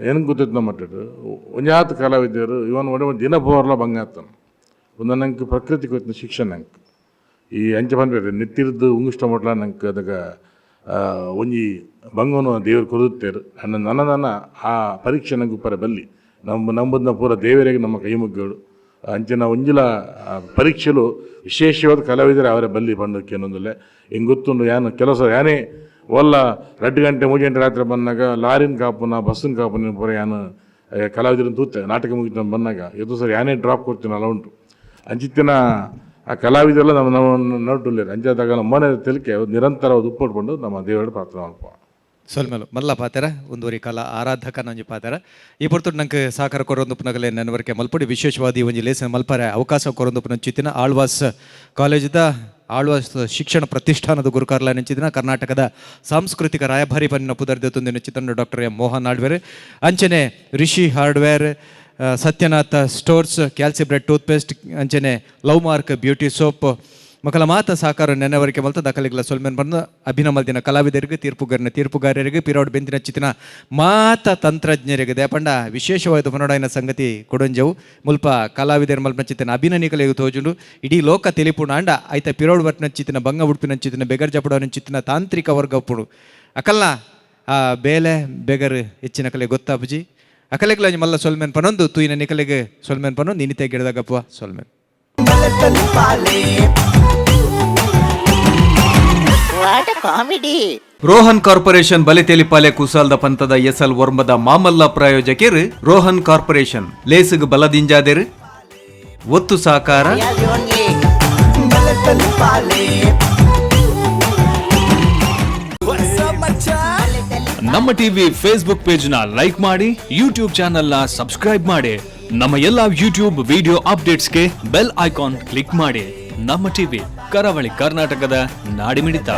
ಹೆಂಗೆ ಗೊತ್ತಿತ್ತು ನಮ್ಮ ಮಟ್ಟಿಡು ಒಂಜಾತ್ ಕಲಾವಿದರು ಇವನ್ ಒಡೆ ಒಂದು ದಿನ ಬೋರ್ಲ ಬಂಗಾತನು ಒಂದು ನಂಗೆ ಪ್ರಕೃತಿ ಗೊತ್ತಿನ ಶಿಕ್ಷಣ ನಂಗೆ ಈ ಅಂಚೆ ಬಂದ್ಬೇಡ್ರಿ ನಿತ್ತಿರ್ದು ಉಂಗಿಷ್ಟ ಮೊಟ್ಲ ನಂಗೆ ಅದಗ ಒಂಜಿ ಬಂಗನು ದೇವರು ಕೊಡುತ್ತೇರು ನನ್ನ ಆ ಪರೀಕ್ಷೆ ನಂಗೆ ಉಪ್ಪರ ಬಲ್ಲಿ ನಂಬುದನ್ನ ಪೂರ ದೇವರಿಗೆ ನಮ್ಮ ಕೈ ಮುಗ್ಗೋಡು ಅಂಚಿನ ಒಂಜಿಲ ಪರೀಕ್ಷೆಲು ವಿಶೇಷವಾದ ಕಲಾವಿದರೆ ಅವರೇ ಬಲ್ಲಿ ಬಂದಕ್ಕೆ ಅನ್ನೋದಿಲ್ಲ ಹಿಂಗೆ ಗೊತ್ತುಂಡು ಯಾನು ಕೆಲಸ ಯಾನೇ ಒಲ್ಲ 2 ಗಂಟೆ 3 ಗಂಟೆ ರಾತ್ರಿ ಬಂದಾಗ ಲಾರಿನ ಕಾಪುನ ಬಸ್ಸಿನ ಕಾಪುನ ಪೂರ ಯಾನು ಕಲಾವಿದರನ್ನ ತೂತೆ ನಾಟಕ ಮುಗಿತ ಬಂದಾಗ ಇದು ಸರ್ ಯಾನೇ ಡ್ರಾಪ್ ಕೊಡ್ತೀನಲ್ಲ ಉಂಟು ಅಂಚಿತ್ತಿನ ಆ ಕಲಾವಿದರೆಲ್ಲ ನಮ್ಮ ನೋಟುಲ್ಲೇರು ಅಂಚಾದಾಗ ನಮ್ಮ ಮನೆ ತೆಲಿಕೆ ನಿರಂತರ ಉಪ್ಪಟ್ಕೊಂಡು ನಮ್ಮ ದೇವರ ಪ್ರಾರ್ಥನೆ ಮಾಡ್ಪ ಸೊಲ್ಮೇಲು ಮಲ್ಲ ಪಾತೆರ ಒಂದೂರಿ ಕಲಾ ಆರಾಧಕ ನಂಜಿ ಪಾತೆರ ಈ ಪೊರ್ತು ನಂಗೆ ಸಹಕಾರ ಕೊರೊಂದುಪ್ಪನಗಲೇ ನೆನವರಿಕೆ ಮಲ್ಪಡಿ ವಿಶೇಷವಾದಿ ಒಂಜಿ ಲೇಸನ್ ಮಲ್ಪರೆ ಅವಕಾಶ ಕೊರೊಂದುಪ್ಪನ ಚಿತ್ತಿನ ಆಳ್ವಾಸ್ ಕಾಲೇಜಿದ ಆಳ್ವಾಸ್ ಶಿಕ್ಷಣ ಪ್ರತಿಷ್ಠಾನದ ಗುರುಕಾರ್ಲ ನೆಂಚಿದಿನ ಕರ್ನಾಟಕದ ಸಾಂಸ್ಕೃತಿಕ ರಾಯಭಾರಿ ಪನ್ನಿನ ಪುದರ್ದೆ ತುಂದಿನ ಚಿತ್ರಣ ಡಾಕ್ಟರ್ ಎಂ ಮೋಹನ್ ಆಳ್ವೇರ್ ಅಂಚನೆ ರಿಷಿ ಹಾರ್ಡ್ವೇರ್ ಸತ್ಯನಾಥ ಸ್ಟೋರ್ಸ್ ಕ್ಯಾಲ್ಸಿಬ್ರೆಡ್ ಟೂತ್ಪೇಸ್ಟ್ ಅಂಚನೆ ಲವ್ ಮಾರ್ಕ್ ಬ್ಯೂಟಿ ಸೋಪ್ ಮಕ್ಕಳ ಮಾತ ಸಾಕಾರ ನೆನವರಿಕೆ ಮಲ್ತ ದಾಖಲೆಗಳ ಸೊಲ್ಮೆನ್ ಬಂದು ಅಭಿನಮಲ್ದಿನ ಕಲಾವಿದರಿಗೆ ತೀರ್ಪುಗಾರರಿಗೆ ಪಿರೋಡ್ ಬೆಂದಿನ ಚಿತ್ತಿನ ಮಾತ ತಂತ್ರಜ್ಞರಿಗೆ ದೇಪಂಡ ವಿಶೇಷವಾದ ಪನೋಡಾಯಿನ ಸಂಗತಿ ಕೊಡಂಜವು ಮುಲ್ಪ ಕಲಾವಿದರ ಮಲ್ಪನ ಚಿತ್ತಿನ ಅಭಿನನಿಕಲೆಗೆ ತೋಜುಂಡು ಇಡೀ ಲೋಕ ತಿಳಿಪುಣ ಅಂಡ ಐತ ಪಿರೋಡ್ ಬರ್ನ ಚಿತ್ತಿನ ಬಂಗ ಉಡುಪಿನ ಚಿತ್ತಿನ ಬೆಗರ್ ಜಪಡೋನ ಚಿತ್ತಿನ ತಾಂತ್ರಿಕ ವರ್ಗ ಉಪ್ಪುಡು ಅಕಲ್ನ ಆ ಬೇಲೆ ಬೆಗರ್ ಹೆಚ್ಚಿನ ಕಲೆ ಗೊತ್ತಾಪುಜಿ ಅಕಲೆಗಳ ಮಲ್ಲ ಸೊಲ್ಮೆನ್ ಪನೊಂದು ತೂಯಿನ ನಿಕಲೆಗೆ ಸೊಲ್ಮೆನ್ ಪನೊಂದು ಇನಿತೆ ಗಿಡದಾಗಪ್ಪ ಸೊಲ್ಮೆನ್ ವಾಟ್ ಕಾಮಿಡಿ. ರೋಹನ್ ಕಾರ್ಪೊರೇಷನ್ ಬಲೆ ತೆಲಿಪಾಲೆ ಕುಸಾಲ್ದ ಪಂತದ ಎಸಲ್ ವರ್ಮದ ಮಾಮಲ್ಲ ಪ್ರಾಯೋಜಕರು ರೋಹನ್ ಕಾರ್ಪೊರೇಷನ್ ಲೇಸಿಗೆ ಬಲದಿಂಜಾದೆರು ಒತ್ತು ಸಾಕಾರ ನಮ್ಮ ಟಿವಿ ಫೇಸ್ಬುಕ್ ಪೇಜ್ ನ ಲೈಕ್ ಮಾಡಿ, ಯೂಟ್ಯೂಬ್ ಚಾನೆಲ್ ನ ಸಬ್ಸ್ಕ್ರೈಬ್ ಮಾಡಿ. ನಮ್ಮ ಎಲ್ಲಾ ಯೂಟ್ಯೂಬ್ ವಿಡಿಯೋ ಅಪ್ಡೇಟ್ಸ್ಗೆ ಬೆಲ್ ಐಕಾನ್ ಕ್ಲಿಕ್ ಮಾಡಿ. ನಮ್ಮ ಟಿವಿ ಕರಾವಳಿ ಕರ್ನಾಟಕದ ನಾಡಿಮಿಡಿತ.